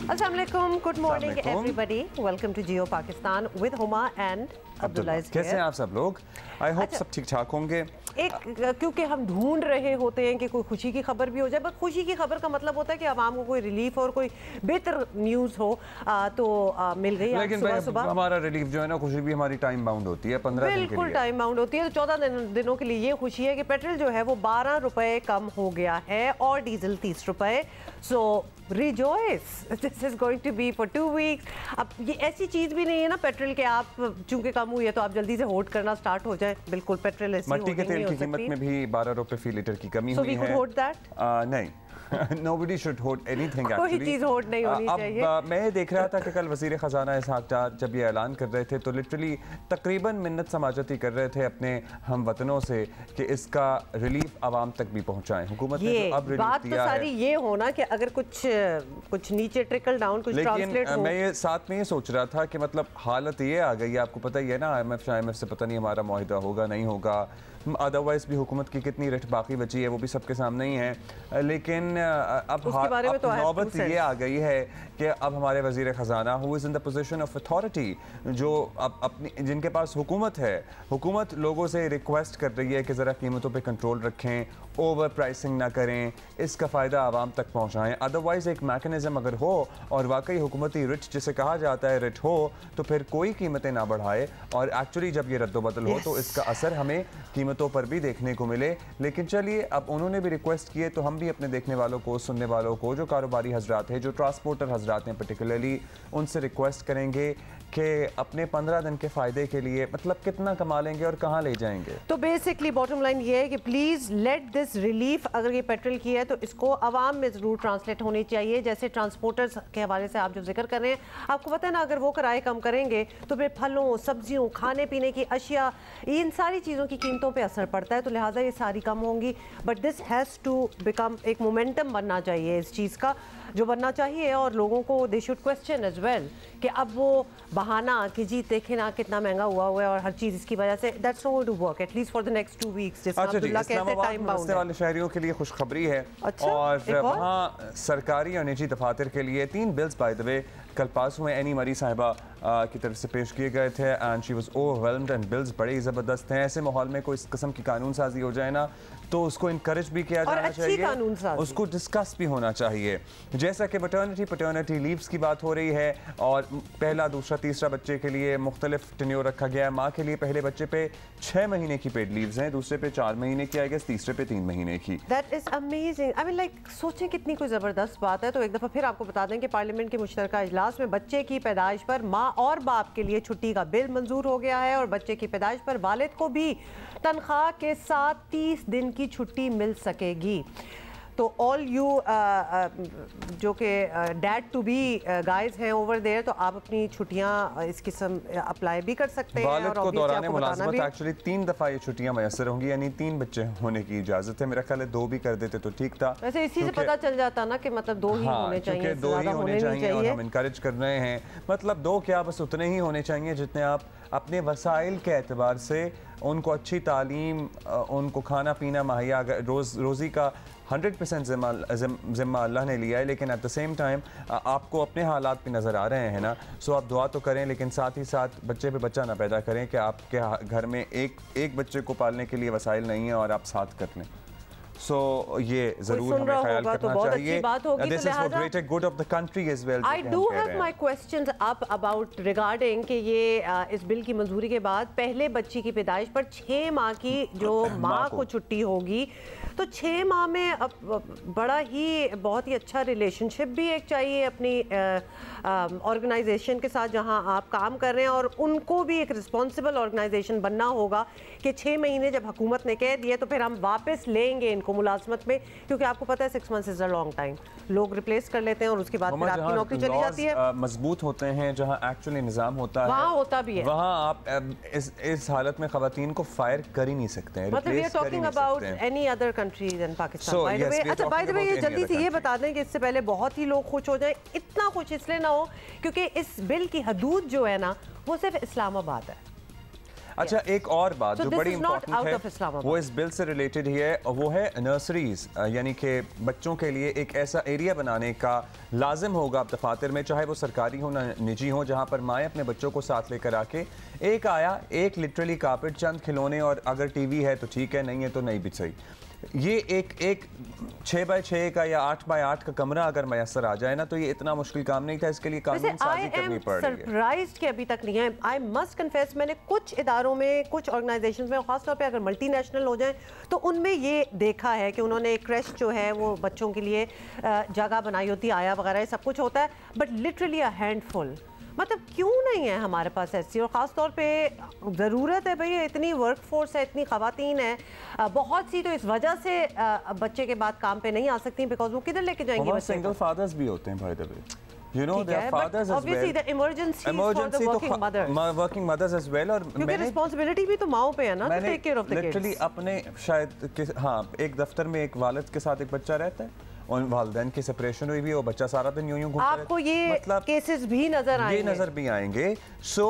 Assalamu alaikum, good morning everybody. Welcome to Jio Pakistan with Huma and Abdullah is here. कैसे हैं आप सब लोग? आई होप सब ठीक ठाक होंगे। क्योंकि हम ढूंढ रहे होते हैं कि कोई खुशी की खबर भी हो जाए, बस खुशी की खबर का मतलब होता है कि आवाम को कोई रिलीफ और कोई बेहतर न्यूज़ हो तो मिल गई। लेकिन सुबह सुबह हमारा रिलीफ जो है ना, खुशी भी हमारी टाइम बाउंड होती है, 15 दिन के लिए। बिल्कुल टाइम बाउंड होती है। तो 14 दिनों के लिए ये खुशी है कि पेट्रोल जो है वो 12 रुपए कम हो गया है और डीजल 30 रुपए। So rejoice, this is going to be for 2 weeks. अब ये ऐसी चीज भी नहीं है ना पेट्रोल के आप चूंकि कम हुई है तो आप जल्दी से होल्ड करना स्टार्ट हो जाए। बिल्कुल पेट्रोल मट्टी के तेल की कीमत में भी 12 रुपए फी लीटर की कमी हुई है। नहीं Nobody should hoard anything actually. कोई चीज़ होल्ड नहीं होनी चाहिए। अब मैं देख रहा था कि कल वज़ीर ख़जाना इसहाक़ डार जब ये ऐलान कर रहे थे तो लिटरली तकरीबन मिन्नत समाजती कर रहे थे अपने हम वतनों से कि इसका रिलीफ आवाम तक भी पहुँचाएं। हुकूमत ने जो अब रिलीफ बात दिया तो सारी ये होना कि अगर कुछ नीचे ट्रिकल डाउन कुछ ट्रांसलेट हो। मैं ये साथ में ये सोच रहा था कि मतलब हालत ये आ गई है, आपको पता ही है ना, IMF से पता नहीं हमारा मुआहिदा होगा नहीं होगा, अदरवाइज भी हुकूमत की कितनी रट बाकी बची है वो भी सबके सामने ही है। लेकिन अब नौबत ये आ गई है कि अब हमारे वज़ीर ख़जाना who is in the position of authority, जो अब अपनी जिनके पास हुकूमत है, हुकूमत लोगों से रिक्वेस्ट कर रही है कि ज़रा कीमतों पे कंट्रोल रखें, ओवर प्राइसिंग ना करें, इसका फ़ायदा आवाम तक पहुँचाएँ। अदरवाइज़ एक मैकेनिज़्म अगर हो और वाकई हुकूमती रिट जिसे कहा जाता है रिट हो तो फिर कोई कीमतें ना बढ़ाए और एक्चुअली जब ये रद्दोबदल हो तो इसका असर हमें कीमतों पर भी देखने को मिले। लेकिन चलिए अब उन्होंने भी रिक्वेस्ट किए तो हम भी अपने देखने वालों को, सुनने वालों को, जो कारोबारी हजरात हैं, जो ट्रांसपोर्टर हजरात हैं पर्टिकुलरली, उनसे रिक्वेस्ट करेंगे कि अपने 15 दिन के फ़ायदे के लिए मतलब कितना कमा लेंगे और कहाँ ले जाएंगे। तो बेसिकली बॉटम लाइन ये है कि प्लीज़ लेट दिस रिलीफ, अगर ये पेट्रोल की है तो इसको आवाम में ज़रूर ट्रांसलेट होनी चाहिए। जैसे ट्रांसपोर्टर्स के हवाले से आप जो जिक्र कर रहे हैं, आपको पता है ना, अगर वो किराए कम करेंगे तो फिर फलों, सब्जियों, खाने पीने की अशिया, इन सारी चीज़ों की कीमतों पर असर पड़ता है, तो लिहाजा ये सारी कम होंगी। But this has to become, एक मोमेंटम बनना चाहिए इस चीज़ का, जो बनना चाहिए। और लोगों को they should question as well कि अब वो बहाना कि जी देखें ना कितना महंगा हुआ है और हर चीज़ इसकी वजह से, that's not going to work at least for the next 2 weeks. जैसे अब्दुल्ला कहते हैं टाइम बाउंड है। वाले शहरियों के लिए खुशखबरी है। अच्छा, और वहाँ सरकारी और निजी दफातर के लिए 3 बिल्स बाय द वे कल पास हुए, एनी मरी साहिबा की तरफ से पेश किए गए थे and she was overwhelmed and bills बड़े ही ज़बरदस्त हैं। ऐसे माहौल में कोई इस किस्म की कानून साजी हो जाए ना तो उसको इनकरेज भी किया जाना चाहिए, उसको डिस्कस भी होना चाहिए। जैसा कि पैटर्निटी लीव्स की बात हो रही है और पहला, दूसरा, तीसरा बच्चे के लिए मुख्तलिफ टेन्योर रखा गया है। माँ के लिए पहले बच्चे पे 6 महीने की पेड लीव्स हैं, दूसरे पे 4 महीने की, आई गेस तीसरे पे 3 महीने की। That is amazing. I mean like सोचें कितनी कोई ज़बरदस्त बात है। तो एक दफ़ा फिर आपको बता दें कि पार्लियामेंट के मुश्तरका इजलास में बच्चे की पैदाइश पर माँ और बाप के लिए छुट्टी का बिल मंजूर हो गया है और बच्चे की पैदाइश पर वालिद को भी तनख्वाह के साथ 30 दिन की छुट्टी मिल सकेगी। तो ऑल यू जो कि डैड टू बी गाइज हैं ओवर देयर, तो आप अपनी छुट्टियां इस किस्म अप्लाई भी कर सकते हैं। वालिद को दौरान मुलाज़मत एक्चुअली 3 दफ़ा ये छुट्टियां मैसर होंगी, यानी 3 बच्चे होने की इजाज़त है। मेरा ख्याल है 2 भी कर देते तो ठीक था। वैसे इसी से पता चल जाता ना कि मतलब 2 ही होने चाहिए, 2 ही होने चाहिए और हम इनकरेज कर रहे हैं। मतलब 2 क्या, बस उतने ही होने चाहिए जितने आप अपने वसाइल के एतबार से उनको अच्छी तालीम, उनको खाना पीना मुहैया, रोज़ी का 100% ज़िम्मा अल्लाह ने लिया है। लेकिन एट द सेम टाइम आपको अपने हालात भी नज़र आ रहे हैं ना, सो आप दुआ तो करें लेकिन साथ ही साथ बच्चे पे बच्चा ना पैदा करें कि आपके घर में एक बच्चे को पालने के लिए वसाइल नहीं है और आप साथ कर लें। सो ये जरूर हमें ख्याल करना चाहिए। This is for greater good of the country as well. I do have my questions up about regarding कि ये इस बिल की मंजूरी के बाद पहले बच्ची की पैदाइश पर 6 माह की जो माँ को छुट्टी होगी, तो 6 माह में अब बड़ा ही बहुत ही अच्छा रिलेशनशिप भी एक चाहिए अपनी ऑर्गेनाइजेशन के साथ जहाँ आप काम कर रहे हैं, और उनको भी एक रिस्पॉन्सिबल ऑर्गेनाइजेशन बनना होगा कि 6 महीने जब हुकूमत ने कह दिए तो फिर हम वापस लेंगे इनको मुलाजमत में, क्योंकि आपको पता है 6 months is a long time. लोग रिप्लेस कर लेते हैं और उसके बाद फिर आपकी नौकरी चली जाती है। मजबूत होते हैं जहाँ एक्चुअली निज़ाम होता है, वहाँ होता भी है, वहाँ आप इस हालत में खवातीन को फायर कर ही नहीं सकते हैं। मतलब we are talking about any other country then Pakistan. By the way, अच्छा बाय द वे, ये जल्दी से ये बता दें कि इससे पहले बहुत ही लोग खुश हो जाएं। इतना खुश इसलिए ना हो क्योंकि इस बिल की हदूद जो है ना वो सिर्फ इस्लामाबाद है। अच्छा एक और बात जो बड़ी इंपॉर्टेंट है वो इस बिल से रिलेटेड ही है, और वो है नर्सरीज, यानी कि बच्चों के लिए एक ऐसा एरिया बनाने का लाजिम होगा अब दफातर में, चाहे वो सरकारी हो ना निजी हो, जहाँ पर माएँ अपने बच्चों को साथ लेकर आके एक आया एक लिटरली कारपेट, चंद खिलौने, और अगर टीवी है तो ठीक है, नहीं है तो नहीं भी सही। ये एक 6 बाय 6 का या 8 बाय 8 का कमरा अगर मैसर आ जाए ना, तो ये इतना मुश्किल काम नहीं था, इसके लिए कानून साजी करनी पड़ रही है। सरप्राइज्ड कि अभी तक नहीं है। आई मस्ट कन्फेस, मैंने कुछ इदारों में, कुछ ऑर्गेनाइजेशंस में, खासतौर पे अगर मल्टीनेशनल हो जाएं, तो उनमें ये देखा है कि उन्होंने एक क्रेश जो है वो बच्चों के लिए जगह बनाई होती है, आया वगैरह सब कुछ होता है, बट लिटरली अ हैंडफुल। मतलब क्यों नहीं है हमारे पास ऐसी, और ख़ास तौर पे ज़रूरत है भाई, इतनी वर्क फोर्स है, इतनी ख़वातीन है, बहुत सी तो इस वजह से बच्चे के बाद काम पे नहीं आ सकती, बिकॉज वो किधर लेके जाएंगे। सिंगल फादर्स भी होते हैं भाई the way, you know their fathers as well, the emergency for the working mothers as well, और क्योंकि रिस्पांसिबिलिटी भी तो माओ पे है ना, to take care of the kids। Literally अपने शायद हाँ एक दफ्तर में एक वालिद के साथ एक बच्चा रहता है, और वालिदैन की सेपरेशन हुई भी है, वो बच्चा सारा दिन यूं घूमता है। आपको ये मतलब केसेस भी नजर आएंगे, ये नजर भी आएंगे। So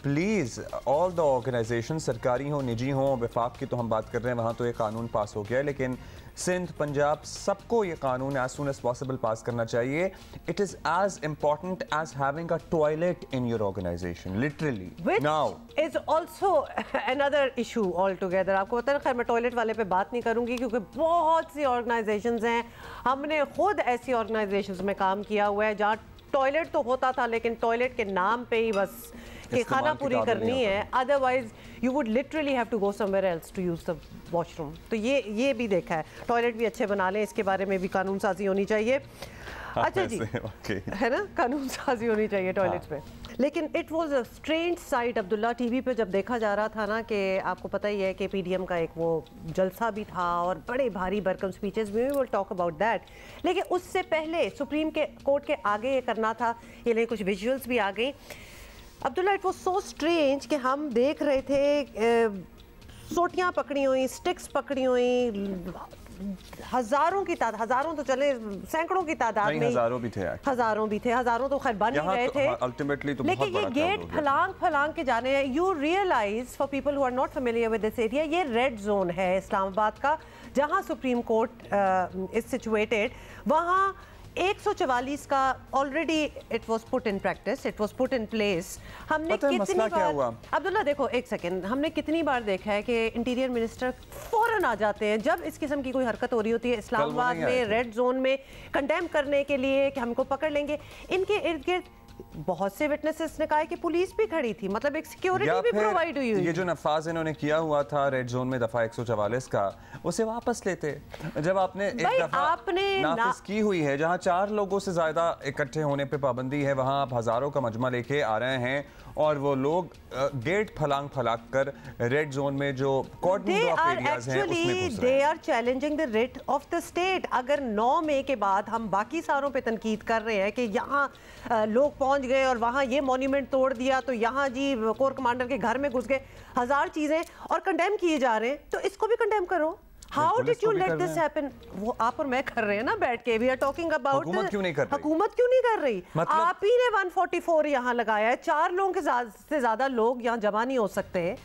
please all the organisation, सरकारी हो निजी हो, वफाक की तो हम बात कर रहे हैं, वहाँ तो ये कानून पास हो गया है, लेकिन सिंध, पंजाब, सबको ये कानून as soon as possible pass करना चाहिए। It is as important as having a toilet in your organisation, literally. Now is also another issue altogether. आपको पता है, खैर मैं टॉयलेट वाले पे बात नहीं करूंगी, क्योंकि बहुत सी ऑर्गेनाइजेशंस हैं, हमने खुद ऐसी ऑर्गेनाइजेशंस में काम किया हुआ है जहाँ टॉयलेट तो होता था, लेकिन टॉयलेट के नाम पे ही बस कि खाना पूरी करनी है, otherwise you would literally have to go somewhere else to use the washroom. तो ये भी देखा है, टॉयलेट भी अच्छे बना लें, इसके बारे में भी कानून साजी होनी चाहिए। अच्छा जी, है ना, कानून साजी होनी चाहिए टॉयलेट्स पे। लेकिन it was a strange site Abdullah, TV पे जब देखा जा रहा था ना, कि आपको पता ही है कि पीडीएम का एक वो जलसा भी था और बड़े भारी भरकम स्पीचेस भी, विल टॉक अबाउट दैट। लेकिन उससे पहले सुप्रीम कोर्ट के आगे ये करना था, ये लिए कुछ विजुअल्स भी आ गई Abdullah. It was so strange कि हम देख रहे थे सोटियाँ पकड़ी हुई, स्टिक्स पकड़ी हुई, हजारों की तादाद, हजारों तो चले सैकड़ों की तादाद में, हजारों भी थे, हजारों तो खैर बन ही गए थे, अल्टीमेटली तो लेकिन ये गेट फलांग के जाने हैं। You realise for people who are not familiar with this area, ये रेड जोन है इस्लामाबाद का, जहां सुप्रीम कोर्ट इज सिचुएटेड। वहां 144 का already it was put in practice, it was put in place. हमने कितनी बार, अब्दुल्ला देखो एक सेकंड, हमने कितनी बार देखा है कि इंटीरियर मिनिस्टर फौरन आ जाते हैं जब इस किस्म की कोई हरकत हो रही होती है इस्लामाबाद में, रेड जोन में, कंडेम करने के लिए कि हमको पकड़ लेंगे। इनके इर्द गिर्द बहुत से विटनेसेस ने कहा है कि पुलिस भी खड़ी थी, मतलब एक सिक्योरिटी भी प्रोवाइड हुई। ये जो नफाज इन्होंने किया हुआ था रेड जोन में दफा 144 का, उसे वापस लेते। जब आपने एक दफा नाफिज की हुई है, जहां 4 लोगों से ज्यादा इकट्ठे होने पे पाबंदी है, वहां आप हजारों का मजमा लेके आ रहे हैं, और वो लोग गेट फलांग फलाक कर रेड जोन में जो कॉर्डन ऑफ एरियाज हैं उसमें घुस रहे हैं। They are challenging the writ of the state. अगर 9 मई के बाद हम बाकी सारों पे तनकीद कर रहे हैं कि यहाँ लोग पहुंच गए और वहाँ ये मॉन्यूमेंट तोड़ दिया, तो यहाँ जी कोर कमांडर के घर में घुस गए, हजार चीजें और कंडेम किए जा रहे हैं, तो इसको भी कंडेम करो। How did you let this happen? वो आप और मैं कर रहे हैं ना बैठ के, वी आर टॉकिंग अबाउट हुकूमत क्यों नहीं कर रही? हुकूमत क्यों नहीं कर रही? मतलब आप ही ने 144 यहाँ लगाया है, 4 लोगों से ज्यादा लोग यहाँ जमा नहीं हो सकते,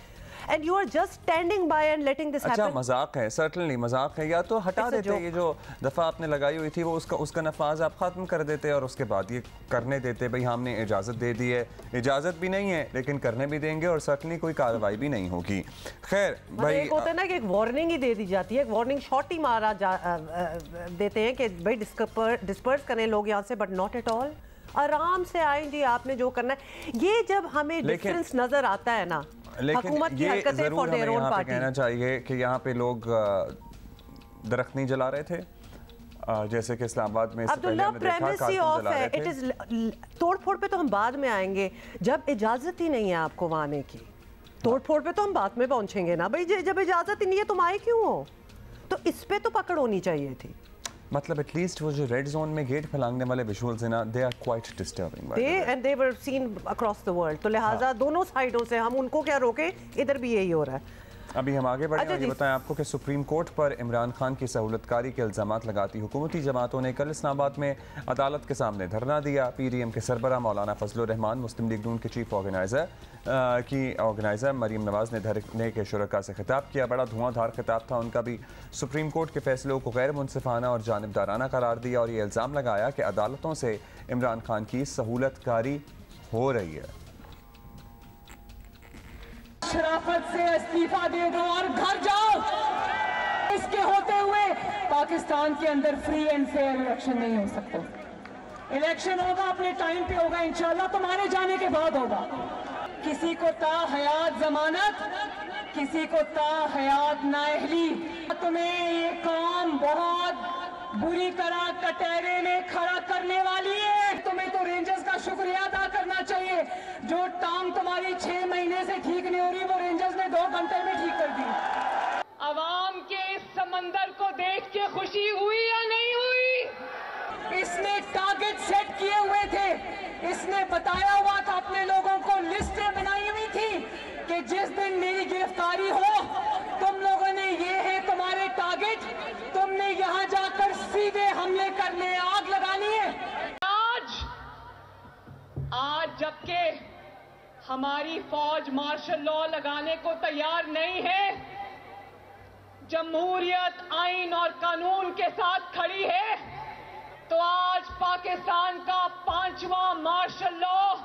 and you are just standing by and letting this happen। अच्छा मजाक है, certainly मजाक है, या तो हटा देते ये जो दफ़ा आपने लगाई हुई थी, वो उसका नफाज आप ख़त्म कर देते और उसके बाद ये करने देते। भाई हमने इजाज़त दे दी है, इजाज़त भी नहीं है लेकिन करने भी देंगे, और certainly कोई कार्रवाई भी नहीं होगी। खैर भाई, एक होता है ना कि एक वार्निंग ही दे दी जाती है, एक वार्निंग शॉट ही मारा देते हैं कि भाई डिस्पर्स करें लोग यहाँ से, बट नॉट एट ऑल। आराम से आए जी, आपने जो करना है। ये जब हमें डिफरेंस नजर आता है ना, लेकिन ये जरूर हमें यहाँ पे कहना चाहिए कि यहाँ पे लोग दरख्त नहीं जला रहे थे, जैसे कि इस्लामाबाद में अब्दुल्ला प्राइमेसी ऑफ है। इट इज तोड़ फोड़ पे तो हम बाद में आएंगे, जब इजाजत ही नहीं है आपको वहां आने की। तोड़ फोड़ पे तो हम बाद में पहुंचेंगे ना भाई, जब इजाजत ही नहीं है तुम आए क्यों हो? तो इस पे तो पकड़ होनी चाहिए थी। मतलब एटलीस्ट वो जो रेड जोन में गेट फैलाने वाले विजुअल्स हैं ना, they are quite disturbing, they were seen across the world. तो लिहाजा दोनों साइडों से हम उनको क्या रोके, इधर भी यही हो रहा है। अभी हम आगे बढ़े और ये बताएं आपको कि सुप्रीम कोर्ट पर इमरान खान की सहूलतकारी के इल्ज़ामात लगाती हुकूमती जमातों ने कल इस्लामाबाद में अदालत के सामने धरना दिया। PDM के सरबराह मौलाना फजलुर रहमान, मुस्लिम लीग नून के चीफ ऑर्गेनाइज़र मरीम नवाज़ ने धरने के शुरका से खिताब किया। बड़ा धुआंधार खिताब था उनका भी। सुप्रीम कोर्ट के फैसलों को गैर मुनसिफाना और जानिबदाराना करार दिया और ये इल्ज़ाम लगाया कि अदालतों से इमरान खान की सहूलतकारी हो रही है। शराफत से इस्तीफा दे दो और घर जाओ। इसके होते हुए पाकिस्तान के अंदर फ्री एंड फेयर इलेक्शन नहीं हो सकता। इलेक्शन होगा, अपने टाइम पे होगा, इंशाल्लाह तुम्हारे जाने के बाद होगा। किसी को ता हयात जमानत, किसी को ता हयात नाअहली। तुम्हें ये कौम बहुत बुरी तरह कटहरे में खड़ा करने वाली है। तुम्हें तो रेंजर्स का शुक्रिया अदा करना चाहिए। जो टांग तुम्हारी 6 महीने से ठीक नहीं हो रही, वो रेंजर्स ने 2 घंटे में ठीक कर दी। आवाम के इस समंदर को देख के खुशी हुई या नहीं हुई? इसने टारगेट सेट किए हुए थे। इसने बताया हुआ था, अपने लोगों को लिस्टें बनाई हुई थी कि जिस दिन मेरी गिरफ्तारी हो, तुम लोगों ने, ये है तुम्हारे टारगेट, तुमने यहां जाकर सीधे हमले करने, आग लगानी है। आज जबकि हमारी फौज मार्शल लॉ लगाने को तैयार नहीं है, जमहूरियत आइन और कानून के साथ खड़ी है, तो आज पाकिस्तान का 5वां martial law,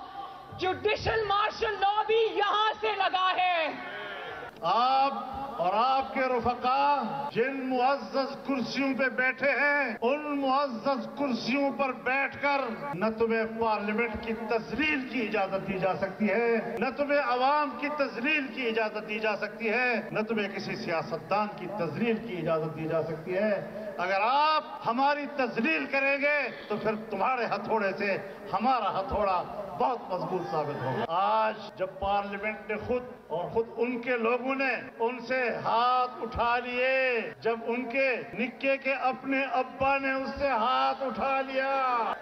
judicial martial law भी यहां से लगा है। आप और आपके रुफका जिन मुअज़्ज़ज़ कुर्सियों पे बैठे हैं, उन मुअज़्ज़ज़ कुर्सियों पर बैठकर न तुम्हें पार्लियामेंट की तज़लील की इजाजत दी जा सकती है, न तुम्हें अवाम की तज़लील की इजाजत दी जा सकती है, न तुम्हें किसी सियासतदान की तज़लील की इजाजत दी जा सकती है। अगर आप हमारी तज़लील करेंगे तो फिर तुम्हारे हथौड़े से हमारा हथौड़ा बहुत मजबूत साबित होगा। आज जब पार्लियामेंट ने खुद उनके लोगों ने उनसे हाथ उठा लिए, जब उनके निक्के के अपने अब्बा ने उससे हाथ उठा लिया,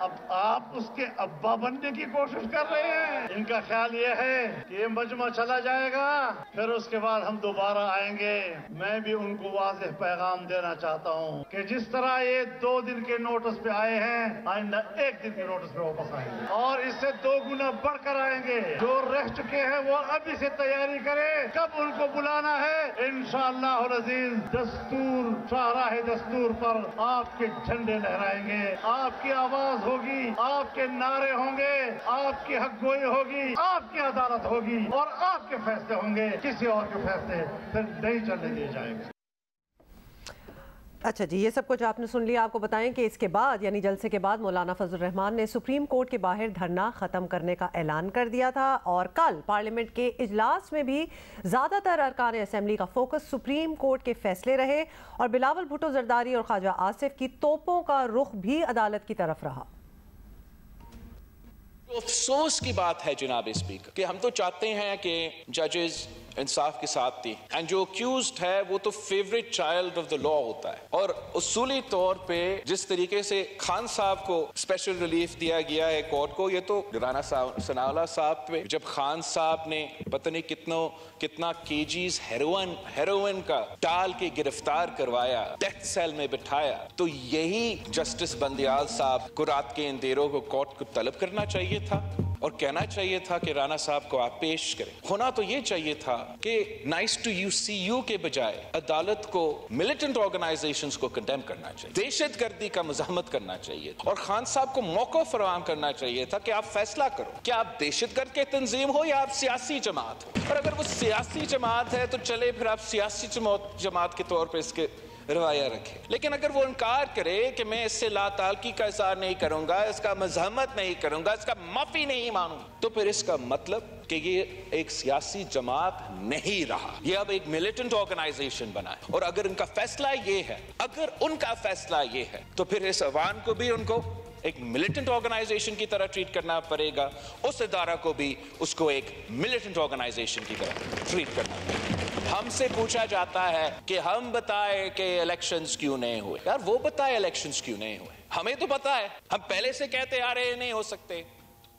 अब आप उसके अब्बा बनने की कोशिश कर रहे हैं। इनका ख्याल ये है कि ये मजमा चला जाएगा, फिर उसके बाद हम दोबारा आएंगे। मैं भी उनको वाज़ेह पैगाम देना चाहता हूँ कि जिस तरह ये 2 दिन के नोटिस पे आए हैं, आइंदा 1 दिन के नोटिस पे वापस आएंगे और इससे 2 गुना बढ़कर आएंगे। जो रह चुके हैं वो अभी से तैयारी करें, कब उनको बुलाना है। इंशाअल्लाह अज़ीज़ दस्तूर, शाहराह दस्तूर पर आपके झंडे लहराएंगे, आपकी आवाज होगी, आपके नारे होंगे, आपकी हकगोई होगी, आपकी अदालत होगी और आपके फैसले होंगे। किसी और के फैसले फिर नहीं चलने दिए जाएंगे। अच्छा जी, ये सब कुछ आपने सुन लिया। आपको बताएं कि इसके बाद यानी जलसे के बाद मौलाना फजलुर रहमान ने सुप्रीम कोर्ट के बाहर धरना ख़त्म करने का ऐलान कर दिया था और कल पार्लियामेंट के इजलास में भी ज़्यादातर अरकान असेंबली का फोकस सुप्रीम कोर्ट के फैसले रहे और बिलावल भुट्टो जरदारी और ख्वाजा आसिफ की तोपों का रुख भी अदालत की तरफ रहा। अफसोस की बात है जनाब स्पीकर कि हम तो चाहते हैं कि जजेस इंसाफ के साथ थी, एंड जो अक्यूज्ड है वो तो favourite child of the law होता है। और उसूली तौर पे जिस तरीके से खान साहब को स्पेशल रिलीफ दिया गया है कोर्ट को, ये तो राना सनाउल्लाह साहब पे जब खान साहब ने पता नहीं कितना केजीज हेरोइन का डाल के गिरफ्तार करवाया, डेथ सेल में बिठाया, तो यही जस्टिस बंदियाल साहब को रात के अंधेरों को कोर्ट को तलब करना चाहिए था और कहना चाहिए था कि राना साहब को आप पेश करें। होना तो ये चाहिए था कि nice to you see you के बजाय अदालत को मिलिटेंट ऑर्गेनाइजेशंस को कंडेम करना चाहिए, दहशतगर्दी का मज़ाहमत करना चाहिए और खान साहब को मौका फराहम करना चाहिए था कि आप फैसला करो कि आप दहशतगर्द के तंजीम हो या आप सियासी जमात हो। और अगर वो सियासी जमात है तो चले, फिर आप सियासी जमात के तौर पर इसके रवाया रखे। लेकिन अगर वो इनकार करे कि मैं इससे लाताल्की का इज़हार नहीं करूंगा, इसका मज़ाहमत नहीं करूंगा, इसका माफी नहीं मानूं, तो फिर इसका मतलब कि ये एक सियासी जमात नहीं रहा, ये अब एक मिलिटेंट ऑर्गेनाइजेशन बना है। और अगर उनका फैसला ये है, तो फिर इस अवान को भी उनको एक मिलिटेंट ऑर्गेनाइजेशन की तरह ट्रीट करना पड़ेगा, उस इदारा को भी उसको एक मिलिटेंट ऑर्गेनाइजेशन की तरह ट्रीट करना पड़ेगा। हमसे पूछा जाता है कि हम बताएं कि इलेक्शंस क्यों नहीं हुए। यार वो बताए इलेक्शंस क्यों नहीं हुए, हमें तो पता है, हम पहले से कहते आ रहे हैं नहीं हो सकते।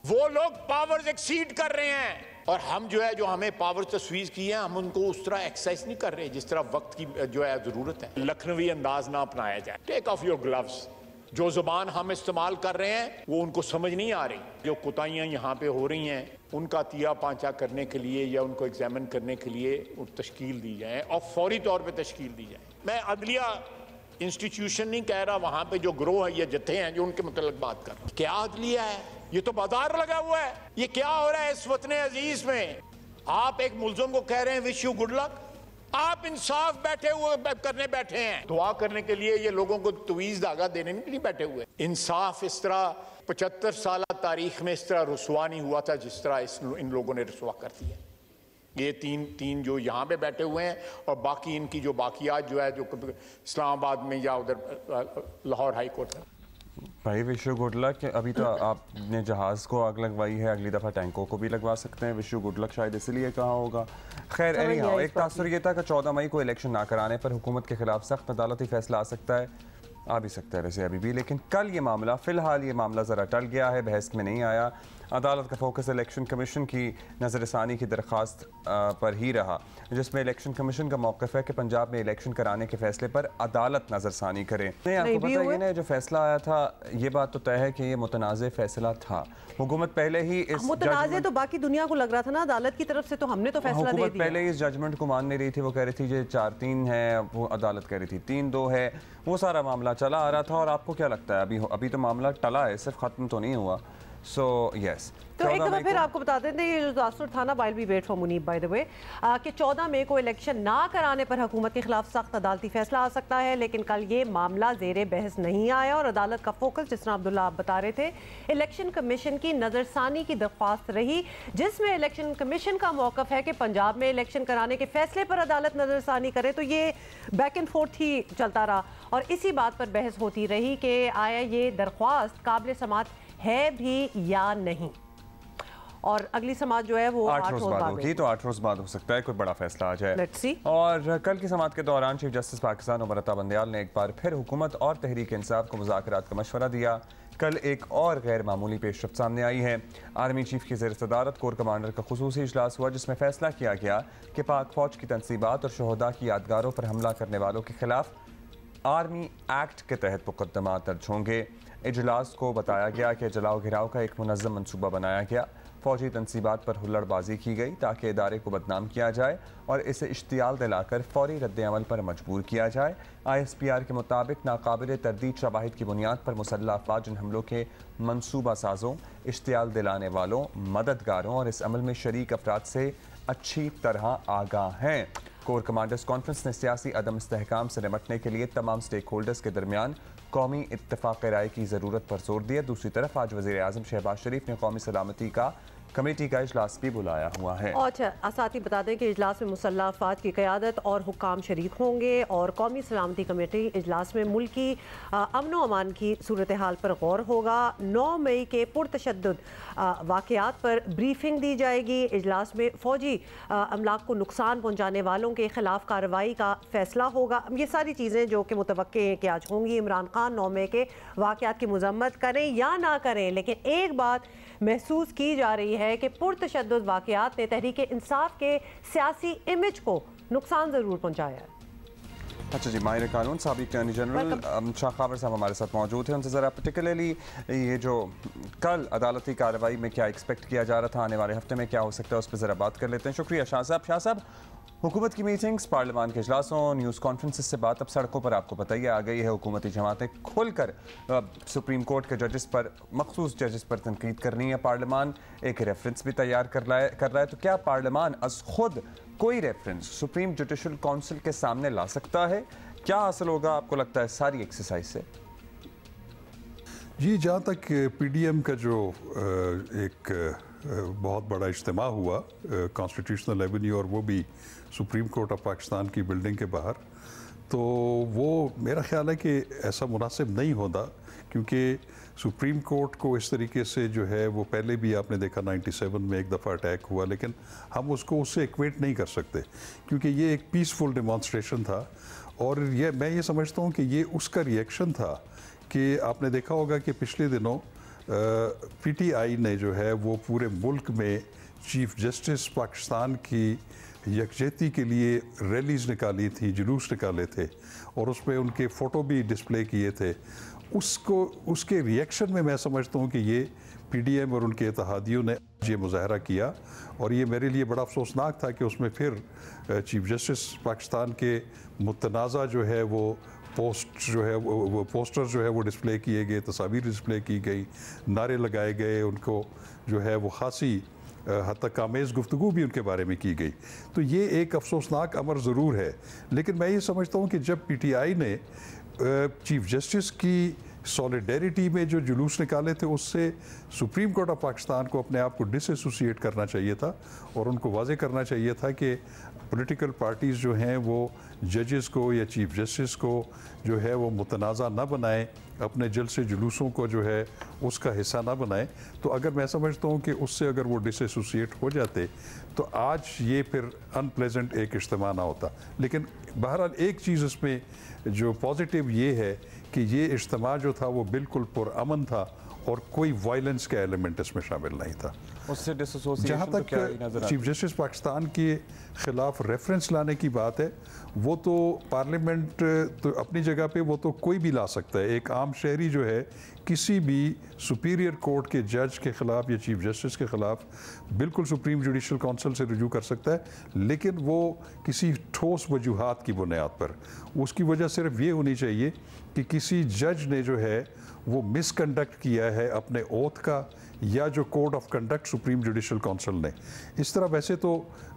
वो लोग पावर्स एक्सीड कर रहे हैं, और हम जो है जो हमें पावर तस्वीर की है हम उनको उस तरह एक्सरसाइज नहीं कर रहे जिस तरह वक्त की जो है ज़रूरत है। लखनवी अंदाज ना अपनाया जाए। Take off your gloves. जो ज़ुबान हम इस्तेमाल कर रहे हैं वो उनको समझ नहीं आ रही। जो कोताहियाँ यहाँ पे हो रही हैं उनका तिया पांचा करने के लिए या उनको एग्जामिन करने के लिए तश्कील दी जाए और फौरी तौर पे तश्कील दी जाए। मैं अदलिया इंस्टीट्यूशन नहीं कह रहा, वहाँ पे जो ग्रोह है या जत्थे हैं जो उनके मतलब बात कर रहा हूँ। क्या अदलिया है? ये तो बाजार लगा हुआ है। ये क्या हो रहा है इस वतन अजीज में? आप एक मुल्ज़िम को कह रहे हैं विश यू गुड लक, आप इंसाफ बैठे हुए करने बैठे हैं, दुआ करने के लिए ये लोगों को तवीज़ धागा देने नहीं बैठे हुए। इंसाफ इस तरह 75 साल तारीख में इस तरह रुसवा नहीं हुआ था जिस तरह इन लोगों ने रुसवा कर दिया। ये तीन जो यहाँ पे बैठे हुए हैं और बाकी इनकी जो बाकियात जो है जो इस्लामाबाद में या उधर लाहौर हाई कोर्ट में। भाई विश यू गुड लक। अभी तो आपने जहाज़ को आग लगवाई है, अगली दफ़ा टैंकों को भी लगवा सकते हैं। विश यू गुड लक शायद इसलिए कहा होगा। खैर एनीहाउ, एक तासुर ये था कि 14 मई को इलेक्शन ना कराने पर हुकूमत के खिलाफ सख्त अदालती फैसला आ सकता है, आ भी सकता है वैसे अभी भी। लेकिन कल ये मामला फ़िलहाल ये मामला ज़रा टल गया है, बहस में नहीं आया। अदालत का फोकस इलेक्शन कमीशन की नज़रसानी की दरख्वास्त पर ही रहा, जिसमें इलेक्शन कमीशन का मौक़िफ़ है कि पंजाब में इलेक्शन कराने के फैसले पर अदालत नज़रसानी करे। नहीं, आपको पता है ना जो फैसला आया था, ये बात तो तय है कि ये मुतनाज़ फैसला था। हुकूमत पहले ही इस मुतनाज़ तो बाकी दुनिया को लग रहा था ना, अदालत की तरफ से तो हमने तो फैसला दे दिया। पहले इस जजमेंट को मान नहीं रही थी, वो कह रही थी ये 4-3 है, वो अदालत कह रही थी 3-2 है। वो सारा मामला चला आ रहा था। और आपको क्या लगता है अभी तो मामला टला है, सिर्फ ख़त्म तो नहीं हुआ। सो यस, तो एक दफ़ा फिर आपको बता देते हैं ये जो तासुर था ना, while we wait for Munib by the way, कि 14 मई को इलेक्शन ना कराने पर हुकूमत के खिलाफ सख्त अदालती फैसला आ सकता है। लेकिन कल ये मामला ज़ेरे बहस नहीं आया और अदालत का फोकस, जिस तरह अब्दुल्ला आप बता रहे थे, इलेक्शन कमीशन की नज़रसानी की दरख्वास्त रही, जिसमें इलेक्शन कमीशन का मौक़िफ़ है कि पंजाब में इलेक्शन कराने के फैसले पर अदालत नज़रसानी करे। तो ये बैक एंड फोर्थ ही चलता रहा और इसी बात पर बहस होती रही कि आया ये दरख्वास्त काबिल समात है भी या नहीं। और अगली समात जो है वो 8 रोज बाद होगी, तो 8 रोज बाद हो सकता है कोई बड़ा फैसला आ जाए। Let's see। और कल की समात के दौरान चीफ जस्टिस पाकिस्तान उमर अता बंदयाल ने एक बार फिर हुकूमत और तहरीक इंसाफ को मुज़ाकरात का मशवरा दिया। कल एक और गैर मामूली पेशरफ्त सामने आई है। आर्मी चीफ की ज़ेर सदारत कोर कमांडर का खुसूसी इजलास हुआ, जिसमें फैसला किया गया कि पाक फौज की तनसीबात और शहदा की यादगारों पर हमला करने वालों के खिलाफ आर्मी एक्ट के तहत मुकदमा दर्ज होंगे। इजलास को बताया गया कि जलाओ घिराव का एक मुनज़्ज़म मनसूबा बनाया गया, फौजी तनसीबात पर हुल्लड़बाजी की गई ताकि इदारे को बदनाम किया जाए और इसे इश्तियाल दिलाकर फौरी रद्द-ए-अमल पर मजबूर किया जाए। ISPR के मुताबिक नाकाबिल तरदीद शवाहिद की बुनियाद पर मुसल्लह अफवाज जिन हमलों के मनसूबा साजों, इश्तियाल दिलाने वालों, मददगारों और इस अमल में शरीक अफराद से अच्छी तरह आगाह हैं। कोर कमांडर्स कॉन्फ्रेंस ने सियासी अदम इस्तेहकाम से निपटने के लिए तमाम स्टेक होल्डर्स के दरमियान कौमी इत्तफाक राय की ज़रूरत पर जोर दिया। दूसरी तरफ आज वज़ीर आज़म शहबाज शरीफ ने कौमी सलामती का कमेटी का इजलास भी बुलाया हुआ है। अच्छा, साथ ही बता दें कि इजलास में मुसल्लह अफवाज की क़यादत और हुक्काम शरीक होंगे और कौमी सलामती कमेटी इजलास में मुल्की अमन व अमान की सूरत हाल पर गौर होगा। 9 मई के पुरतशद्दुद वाक़यात पर ब्रीफिंग दी जाएगी। इजलास में फ़ौजी अमलाक को नुकसान पहुँचाने वालों के खिलाफ कार्रवाई का फैसला होगा। ये सारी चीज़ें जो कि मुतवक्के हैं कि आज होंगी। इमरान खान 9 मई के वाक़यात की मज़म्मत करें या ना करें, लेकिन एक बात महसूस की जा रही है कि पुरतशद्दुद वाक़यात ने तहरीक इंसाफ के सियासी इमेज को नुकसान ज़रूर पहुँचाया है। अच्छा जी, माहिर कानून साबिक अटॉर्नी जनरल शाह खावर साहब हमारे साथ मौजूद हैं। उनसे ज़रा पर्टिकुलरली ये जो कल अदालती कार्रवाई में क्या एक्सपेक्ट किया जा रहा था, आने वाले हफ्ते में क्या हो सकता है, उस पर ज़रा बात कर लेते हैं। शुक्रिया शाह साहब। हुकूमत की मीटिंग्स, पार्लियामान के इजलासों, न्यूज़ कॉन्फ्रेंसेस से बात अब सड़कों पर आपको पता ही आ गई है। हुकूमती जमातें खुलकर सुप्रीम कोर्ट के जजेस पर, मखसूस जजेस पर तनकीद कर रही है। पार्लियामान एक रेफरेंस भी तैयार कर रहा है। तो क्या पार्लियामान अज खुद कोई रेफरेंस सुप्रीम जुडिशल काउंसिल के सामने ला सकता है? क्या हासिल होगा आपको लगता है सारी एक्सरसाइज से? जी, जहाँ तक PDM का जो एक बहुत बड़ा इज्तिमा हुआ कॉन्स्टिट्यूशनल एवेन्यू और वो भी सुप्रीम कोर्ट ऑफ पाकिस्तान की बिल्डिंग के बाहर, तो वो मेरा ख्याल है कि ऐसा मुनासिब नहीं होता, क्योंकि सुप्रीम कोर्ट को इस तरीके से जो है वो पहले भी आपने देखा 97 में एक दफ़ा अटैक हुआ, लेकिन हम उसको उससे इक्वेट नहीं कर सकते क्योंकि ये एक पीसफुल डेमॉन्स्ट्रेशन था। और ये मैं ये समझता हूँ कि ये उसका रिएक्शन था कि आपने देखा होगा कि पिछले दिनों PTI ने जो है वो पूरे मुल्क में चीफ जस्टिस पाकिस्तान की यकजहती के लिए रैलीज़ निकाली थी, जुलूस निकाले थे और उसमें उनके फ़ोटो भी डिस्प्ले किए थे, उसके रिएक्शन में मैं समझता हूँ कि ये पीडीएम और उनके इत्तेहादियों ने ये मुजाहरा किया और ये मेरे लिए बड़ा अफसोसनाक था कि उसमें फिर चीफ जस्टिस पाकिस्तान के मुतनाज़ा जो है वो पोस्टर जो है वो डिस्प्ले किए गए, तस्वीर डिस्प्ले की गई, नारे लगाए गए, उनको जो है वो खासी हद तक आमेज़ गुफ्तगू भी उनके बारे में की गई। तो ये एक अफसोसनाक अमर ज़रूर है, लेकिन मैं ये समझता हूँ कि जब पीटीआई ने चीफ जस्टिस की सॉलिडेरिटी में जो जुलूस निकाले थे उससे सुप्रीम कोर्ट ऑफ पाकिस्तान को अपने आप को डिसएसोसिएट करना चाहिए था और उनको वाजे करना चाहिए था कि पॉलिटिकल पार्टीज़ जो हैं वो जजेस को या चीफ जस्टिस को जो है वो मुतनाज़ा ना बनाएं, अपने जलसे जुलूसों को जो है उसका हिस्सा ना बनाएं। तो अगर मैं समझता हूँ कि उससे अगर वो डिसएसोसिएट हो जाते तो आज ये फिर अनप्लेजेंट एक इज्तिमा ना होता। लेकिन बहरहाल एक चीज़ इसमें जो पॉजिटिव ये है कि ये इज्तिमा जो था वो बिल्कुल पुरअमन था और कोई वायलेंस का एलिमेंट इसमें शामिल नहीं था। उससे डिसोसिएशन जहाँ तक चीफ जस्टिस पाकिस्तान के ख़िलाफ़ रेफरेंस लाने की बात है, वो तो पार्लियामेंट तो अपनी जगह पे वो तो कोई भी ला सकता है। एक आम शहरी जो है किसी भी सुपीरियर कोर्ट के जज के ख़िलाफ़ या चीफ जस्टिस के ख़िलाफ़ बिल्कुल सुप्रीम जुडिशल काउंसिल से रुजू कर सकता है, लेकिन वो किसी ठोस वजूहात की बुनियाद पर। उसकी वजह सिर्फ ये होनी चाहिए कि किसी जज ने जो है वो मिसकंडक्ट किया है अपने ओथ का या जो code of conduct supreme judicial council ने। इस तरह वैसे तो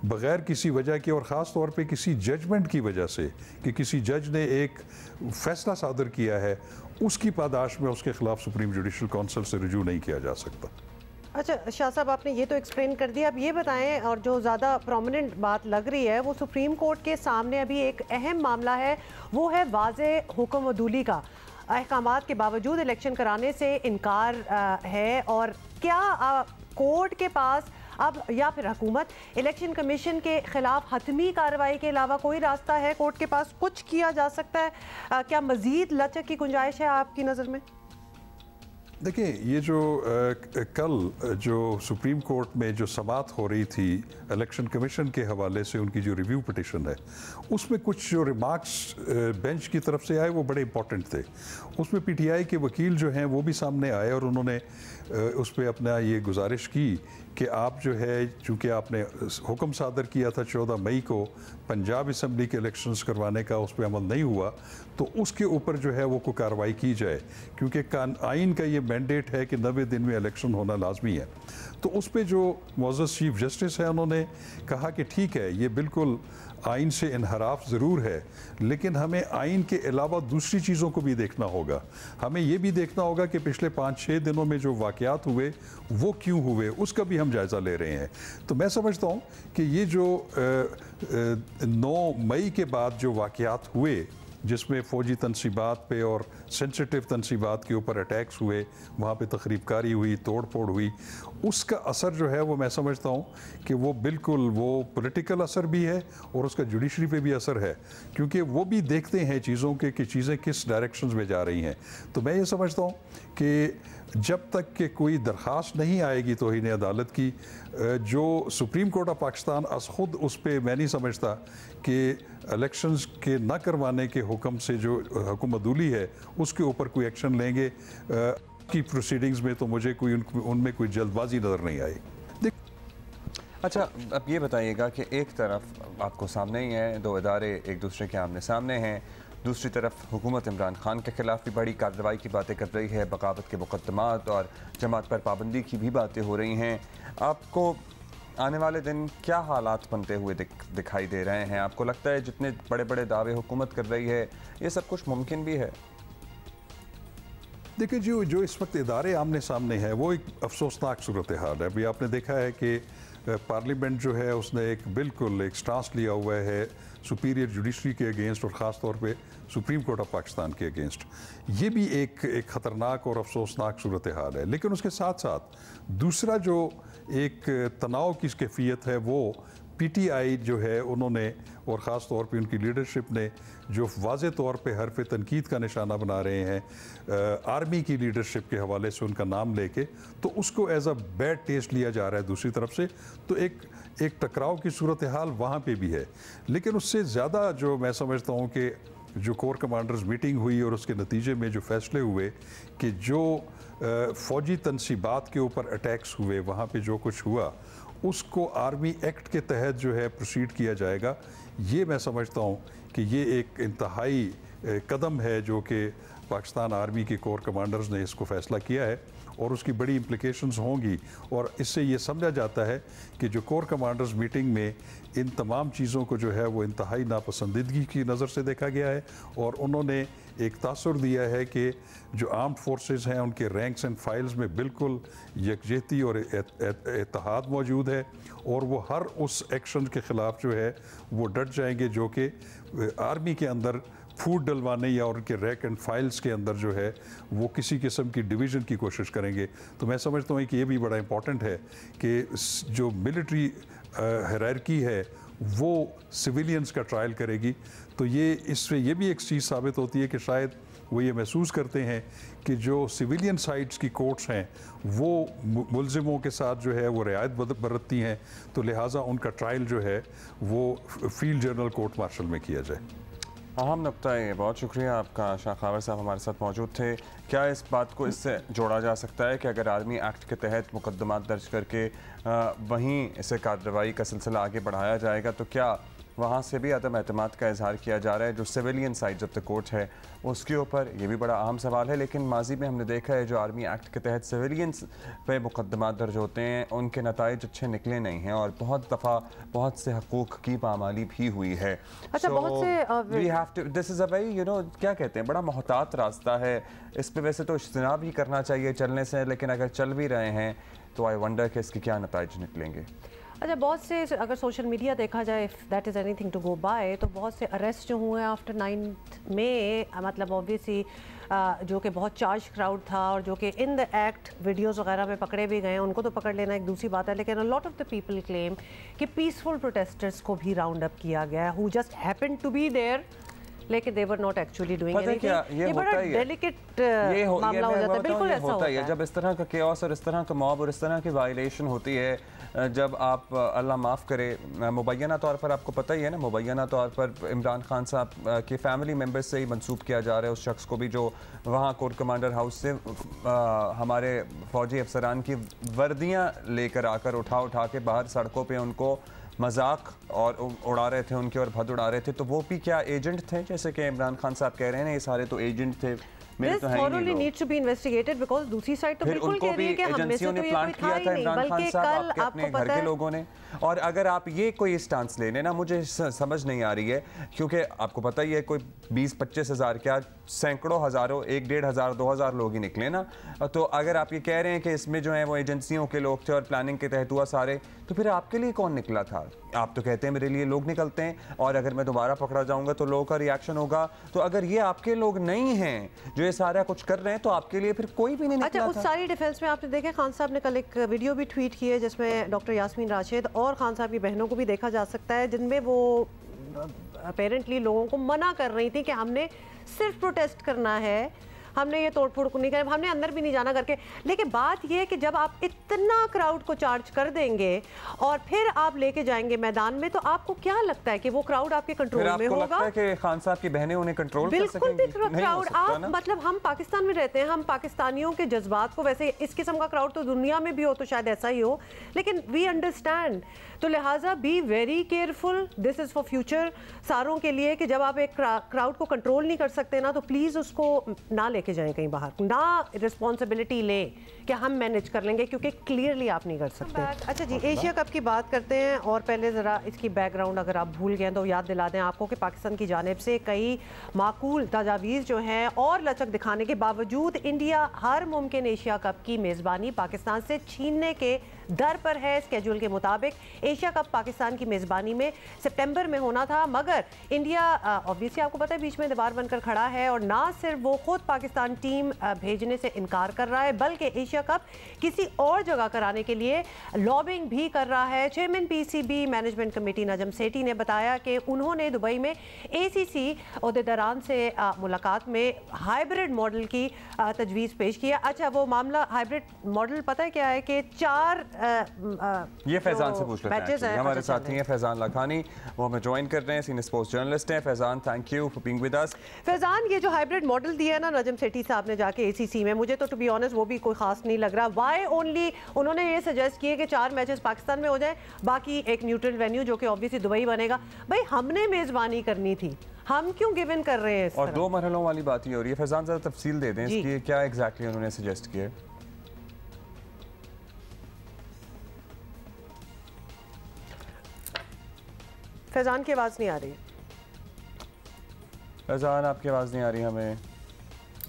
बग़ैर किसी वजह के और ख़ास तौर पे किसी जजमेंट की वजह से कि किसी जज ने एक फ़ैसला सादर किया है, उसकी पादाश में उसके ख़िलाफ़ सुप्रीम जुडिशल काउंसिल से रुजू नहीं किया जा सकता। अच्छा शाह साहब, आपने ये तो एक्सप्लेन कर दिया, अब ये बताएं, और जो ज़्यादा प्रोमिनेंट बात लग रही है वो सुप्रीम कोर्ट के सामने अभी एक अहम मामला है, वो है वाज़े हुक्म अदूली का। अहकामात के बावजूद इलेक्शन कराने से इनकार है, और क्या कोर्ट के पास अब या फिर हुकूमत इलेक्शन कमीशन के खिलाफ हतमी कार्रवाई के अलावा कोई रास्ता है? कोर्ट के पास कुछ किया जा सकता है? क्या मज़ीद लचक की गुंजाइश है आपकी नज़र में? देखिए, ये जो कल जो सुप्रीम कोर्ट में जो समाअत हो रही थी इलेक्शन कमीशन के हवाले से, उनकी जो रिव्यू पिटिशन है, उसमें कुछ जो रिमार्क्स बेंच की तरफ से आए वो बड़े इंपॉर्टेंट थे। उसमें पीटीआई के वकील जो हैं वो भी सामने आए और उन्होंने उस पर अपना ये गुजारिश की कि आप जो है, चूँकि आपने हुक्म सादर किया था 14 मई को पंजाब असम्बली के इलेक्शंस करवाने का, उस पर अमल नहीं हुआ, तो उसके ऊपर जो है वो कोई कार्रवाई की जाए, क्योंकि आइन का ये मैंडेट है कि 90 दिन में इलेक्शन होना लाजमी है। तो उस पर जो मुअज़्ज़ज़ चीफ जस्टिस है उन्होंने कहा कि ठीक है, ये बिल्कुल आइन से इनहराफ ज़रूर है, लेकिन हमें आइन के अलावा दूसरी चीज़ों को भी देखना होगा। हमें ये भी देखना होगा कि पिछले 5-6 दिनों में जो वाक़यात हुए वो क्यों हुए, उसका भी हम जायज़ा ले रहे हैं। तो मैं समझता हूँ कि ये जो 9 मई के बाद जो वाक़यात हुए, जिसमें फ़ौजी तनसीबात पे और सेंसिटिव तनसीबात के ऊपर अटैक्स हुए, वहाँ पे तखरीबकारी हुई, तोड़ फोड़ हुई, उसका असर जो है वो मैं समझता हूँ कि वो बिल्कुल वो पॉलिटिकल असर भी है और उसका जुडिशरी पे भी असर है, क्योंकि वो भी देखते हैं चीज़ों के कि चीज़ें किस डायरेक्शंस में जा रही हैं। तो मैं ये समझता हूँ कि जब तक कि कोई दरख्वास्त नहीं आएगी तौहीन अदालत की, जो सुप्रीम कोर्ट ऑफ पाकिस्तान अस खुद उस पर मैं नहीं समझता कि इलेक्शंस के ना करवाने के हुक्म से जो हुक्म अदूली है उसके ऊपर कोई एक्शन लेंगे की प्रोसीडिंग्स में, तो मुझे कोई उनमें कोई जल्दबाजी नज़र नहीं आई। अच्छा, अब ये बताइएगा कि एक तरफ आपको सामने ही है, दो इदारे एक दूसरे के आमने सामने हैं, दूसरी तरफ हुकूमत इमरान खान के ख़िलाफ़ भी बड़ी कार्रवाई की बातें कर रही है, बगावत के मुकदमात और जमात पर पाबंदी की भी बातें हो रही हैं। आपको आने वाले दिन क्या हालात बनते हुए दिखाई दे रहे हैं? आपको लगता है जितने बड़े बड़े दावे हुकूमत कर रही है ये सब कुछ मुमकिन भी है? देखिए, जो इस वक्त इदारे आमने सामने है वो एक अफसोसनाक सूरत हाल है। अभी आपने देखा है कि पार्लियामेंट जो है उसने एक बिल्कुल एक स्टांस लिया हुआ है सुपीरियर जुडिशरी के अगेंस्ट और ख़ास तौर पे सुप्रीम कोर्ट ऑफ पाकिस्तान के अगेंस्ट। ये भी एक ख़तरनाक और अफसोसनाक सूरत हाल है। लेकिन उसके साथ साथ दूसरा जो एक तनाव की कैफियत है वो पीटीआई जो है उन्होंने और ख़ास तौर पे उनकी लीडरशिप ने जो वाज़े तौर पे हरफ तनकीद का निशाना बना रहे हैं आर्मी की लीडरशिप के हवाले से उनका नाम लेके, तो उसको एज अ बैड टेस्ट लिया जा रहा है दूसरी तरफ से। तो एक टकराव की सूरत हाल वहाँ पे भी है। लेकिन उससे ज़्यादा जो मैं समझता हूँ कि जो कोर कमांडर्स मीटिंग हुई और उसके नतीजे में जो फैसले हुए कि जो फ़ौजी तनसीबात के ऊपर अटैक्स हुए, वहाँ पे जो कुछ हुआ उसको आर्मी एक्ट के तहत जो है प्रोसीड किया जाएगा। ये मैं समझता हूँ कि ये एक इंतहाई कदम है जो कि पाकिस्तान आर्मी के कोर कमांडर्स ने इसको फ़ैसला किया है और उसकी बड़ी इम्प्लिकेशंस होंगी। और इससे ये समझा जाता है कि जो कोर कमांडर्स मीटिंग में इन तमाम चीज़ों को जो है वो इंतहाई नापसंदीदगी की नज़र से देखा गया है और उन्होंने एक तासुर दिया है कि जो आर्म्ड फोर्सेस हैं उनके रैंक्स एंड फाइल्स में बिल्कुल यकजहती और इत्तेहाद मौजूद है और वो हर उस एक्शन के ख़िलाफ़ जो है वो डट जाएंगे जो कि आर्मी के अंदर फूट डलवाने या उनके रैक एंड फाइल्स के अंदर जो है वो किसी किस्म की डिवीज़न की कोशिश करेंगे। तो मैं समझता हूँ कि ये भी बड़ा इम्पॉर्टेंट है कि जो मिलिट्री हायरार्की है वो सिविलियंस का ट्रायल करेगी। तो ये इससे ये भी एक चीज़ साबित होती है कि शायद वो ये महसूस करते हैं कि जो सिविलियन साइड्स की कोर्ट्स हैं वो मुलजिमों के साथ जो है वो रियायत बरतती हैं, तो लिहाजा उनका ट्रायल जो है वो फील्ड जनरल कोर्ट मार्शल में किया जाए। अहम नुकता है। बहुत शुक्रिया आपका शाह खावर साहब हमारे साथ मौजूद थे। क्या इस बात को इससे जोड़ा जा सकता है कि अगर आर्मी एक्ट के तहत मुकदमा दर्ज करके वहीं इसे कार्रवाई का सिलसिला आगे बढ़ाया जाएगा तो क्या वहाँ से भी अदम एतमाद का इजहार किया जा रहा है जो civilian side of the court है उसके ऊपर? ये भी बड़ा अहम सवाल है। लेकिन माजी में हमने देखा है जो आर्मी एक्ट के तहत सिविलियंस पे मुकदमा दर्ज होते हैं उनके नताइज अच्छे निकले नहीं हैं और बहुत दफ़ा बहुत से हकूक़ की पामाली भी हुई है। अच्छा, बहुत से we have to, this is a very क्या कहते हैं, बड़ा मोहतात रास्ता है। इस पर वैसे तो इज्तिनाब ही करना चाहिए चलने से, लेकिन अगर चल भी रहे हैं तो आई वंडर कि इसके क्या नताइज निकलेंगे। अच्छा, बहुत से अगर सोशल मीडिया देखा जाए, if that is anything to go by, तो बहुत से अरेस्ट जो हुए आफ्टर 9 मई, मतलब ऑब्वियसली जो कि बहुत चार्ज क्राउड था और जो कि इन द एक्ट वीडियोस वगैरह में पकड़े भी गए, उनको तो पकड़ लेना एक दूसरी बात है, लेकिन a lot of the people claim कि पीसफुल प्रोटेस्टर्स को भी राउंड अप किया गया who just happen to be there, लेकिन they were not actually doing anything। ये बड़ा डेलिकेट मामला हो जाता है। बिल्कुल ऐसा होता है जब इस तरह का केओस और इस तरह का मॉब और इस तरह की वायलेशन होती है, जब आप अल्लाह माफ़ करे मुबैना तौर पर, आपको पता ही है ना, मुबैना तौर पर इमरान खान साहब के फैमिली मेम्बर्स से ही मंसूब किया जा रहा है उस शख्स को भी जो वहाँ कोर कमांडर हाउस से हमारे फ़ौजी अफसरान की वर्दियाँ लेकर आकर उठा के बाहर सड़कों पर उनको मजाक और उड़ा रहे थे उनके और भद उड़ा रहे थे। तो वो भी क्या एजेंट थे, जैसे कि इमरान खान साहब कह रहे हैं ये सारे तो एजेंट थे? This thoroughly needs to be investigated because दूसरी साइड तो बिल्कुल कह रही है कि हम में से तो ये कोई था ही नहीं, बल्कि कल आपको पता है लोगों ने। और अगर आप ये कोई स्टांस ले लें ना, मुझे समझ नहीं आ रही है, क्योंकि आपको पता ही है कोई 20-25 हज़ार क्या सैकड़ों हज़ारों 1-1,500 2,000 लोग ही निकले ना। तो अगर आप ये कह रहे हैं कि इसमें जो है वो एजेंसियों के लोग थे और प्लानिंग के तहत हुआ सारे, तो फिर आपके लिए कौन निकला था? आप तो कहते हैं मेरे लिए लोग निकलते हैं और अगर मैं दोबारा पकड़ा जाऊंगा तो लोगों का रिएक्शन होगा। तो अगर ये आपके लोग नहीं हैं जो ये सारा कुछ कर रहे हैं तो आपके लिए फिर कोई भी नहीं निकला। अच्छा, उस सारी डिफेंस में आपने देखा खान साहब ने कल एक वीडियो भी ट्वीट की है जिसमें डॉक्टर यास्मीन राशिद और खान साहब की बहनों को भी देखा जा सकता है, जिनमें वो अपेरेंटली लोगों को मना कर रही थी कि हमने सिर्फ प्रोटेस्ट करना है, हमने ये तोड़ फोड़ को नहीं करना, हमने अंदर भी नहीं जाना करके। लेकिन बात ये है कि जब आप इतना क्राउड को चार्ज कर देंगे और फिर आप लेके जाएंगे मैदान में, तो आपको क्या लगता है कि वो क्राउड आपके कंट्रोल में होगा? लगता है कि खान साहब की बहनें उन्हें कंट्रोल कर सकेंगी? बिल्कुल भी क्राउड आप मतलब हम पाकिस्तान में रहते हैं, हम पाकिस्तानियों के जज्बात को, वैसे इस किस्म का क्राउड तो दुनिया में भी हो तो शायद ऐसा ही हो, लेकिन वी अंडरस्टैंड। तो लिहाजा be very careful, this is for future सारों के लिए कि जब आप एक क्राउड को कंट्रोल नहीं कर सकते ना, तो प्लीज़ उसको ना लेके जाएं कहीं बाहर, ना रिस्पॉन्सिबिलिटी लें कि हम मैनेज कर लेंगे, क्योंकि क्लियरली आप नहीं कर सकते। अच्छा जी, एशिया कप की बात करते हैं और पहले ज़रा इसकी बैकग्राउंड अगर आप भूल गए तो याद दिला दें आपको कि पाकिस्तान की जानिब से कई माकूल तजावीज़ जो हैं और लचक दिखाने के बावजूद इंडिया हर मुमकिन एशिया कप की मेज़बानी पाकिस्तान से छीनने के दर पर है। स्केड्यूल के मुताबिक एशिया कप पाकिस्तान की मेज़बानी में सितंबर में होना था, मगर इंडिया ऑब्वियसली आपको पता है बीच में दीवार बनकर खड़ा है और ना सिर्फ वो खुद पाकिस्तान पाकिस्तान टीम भेजने से इनकार कर रहा है, बल्कि एशिया कप किसी और जगह कराने के लिए लॉबिंग भी कर रहा है। Chairman PCB management committee Najam Sethi ने बताया कि उन्होंने दुबई में एसीसी ओहदेदारान से मुलाकात में हाइब्रिड मॉडल की तजवीज़ पेश की है। अच्छा, वो मामला हाइब्रिड मॉडल पता है क्या है कि 4 ये फैजान से पूछ लेते हैं, हमारे साथी हैं फैजान लाखानी, वो हमें ज्वाइन कर रहे हैं, सीनियर स्पोर्ट्स जर्नलिस्ट हैं। Faizan, thank you for being with अस। फैजान, ये जो हाइब्रिड मॉडल दिया है ना नजम सेठी साहब ने जाके एसीसी में, मुझे तो टू बी ऑनेस्ट वो भी कोई खास नहीं लग रहा। वाई ओनली उन्होंने ये सजेस्ट किए कि 4 मैचेस पाकिस्तान में हो जाए, बाकी एक न्यूट्रल वेन्यू जो कि ऑब्वियसली दुबई बनेगा। भाई हमने मेजबानी करनी थी, हम क्यों गिव इन कर रहे हैं? और 2 मरहलों वाली बात ही हो रही है। फैजान जरा तफसील दे दें इसकी, क्या एग्जैक्टली उन्होंने सजेस्ट किया? फैजान की आवाज़ नहीं आ रही। फैजान आपकी आवाज़ नहीं आ रही हमें।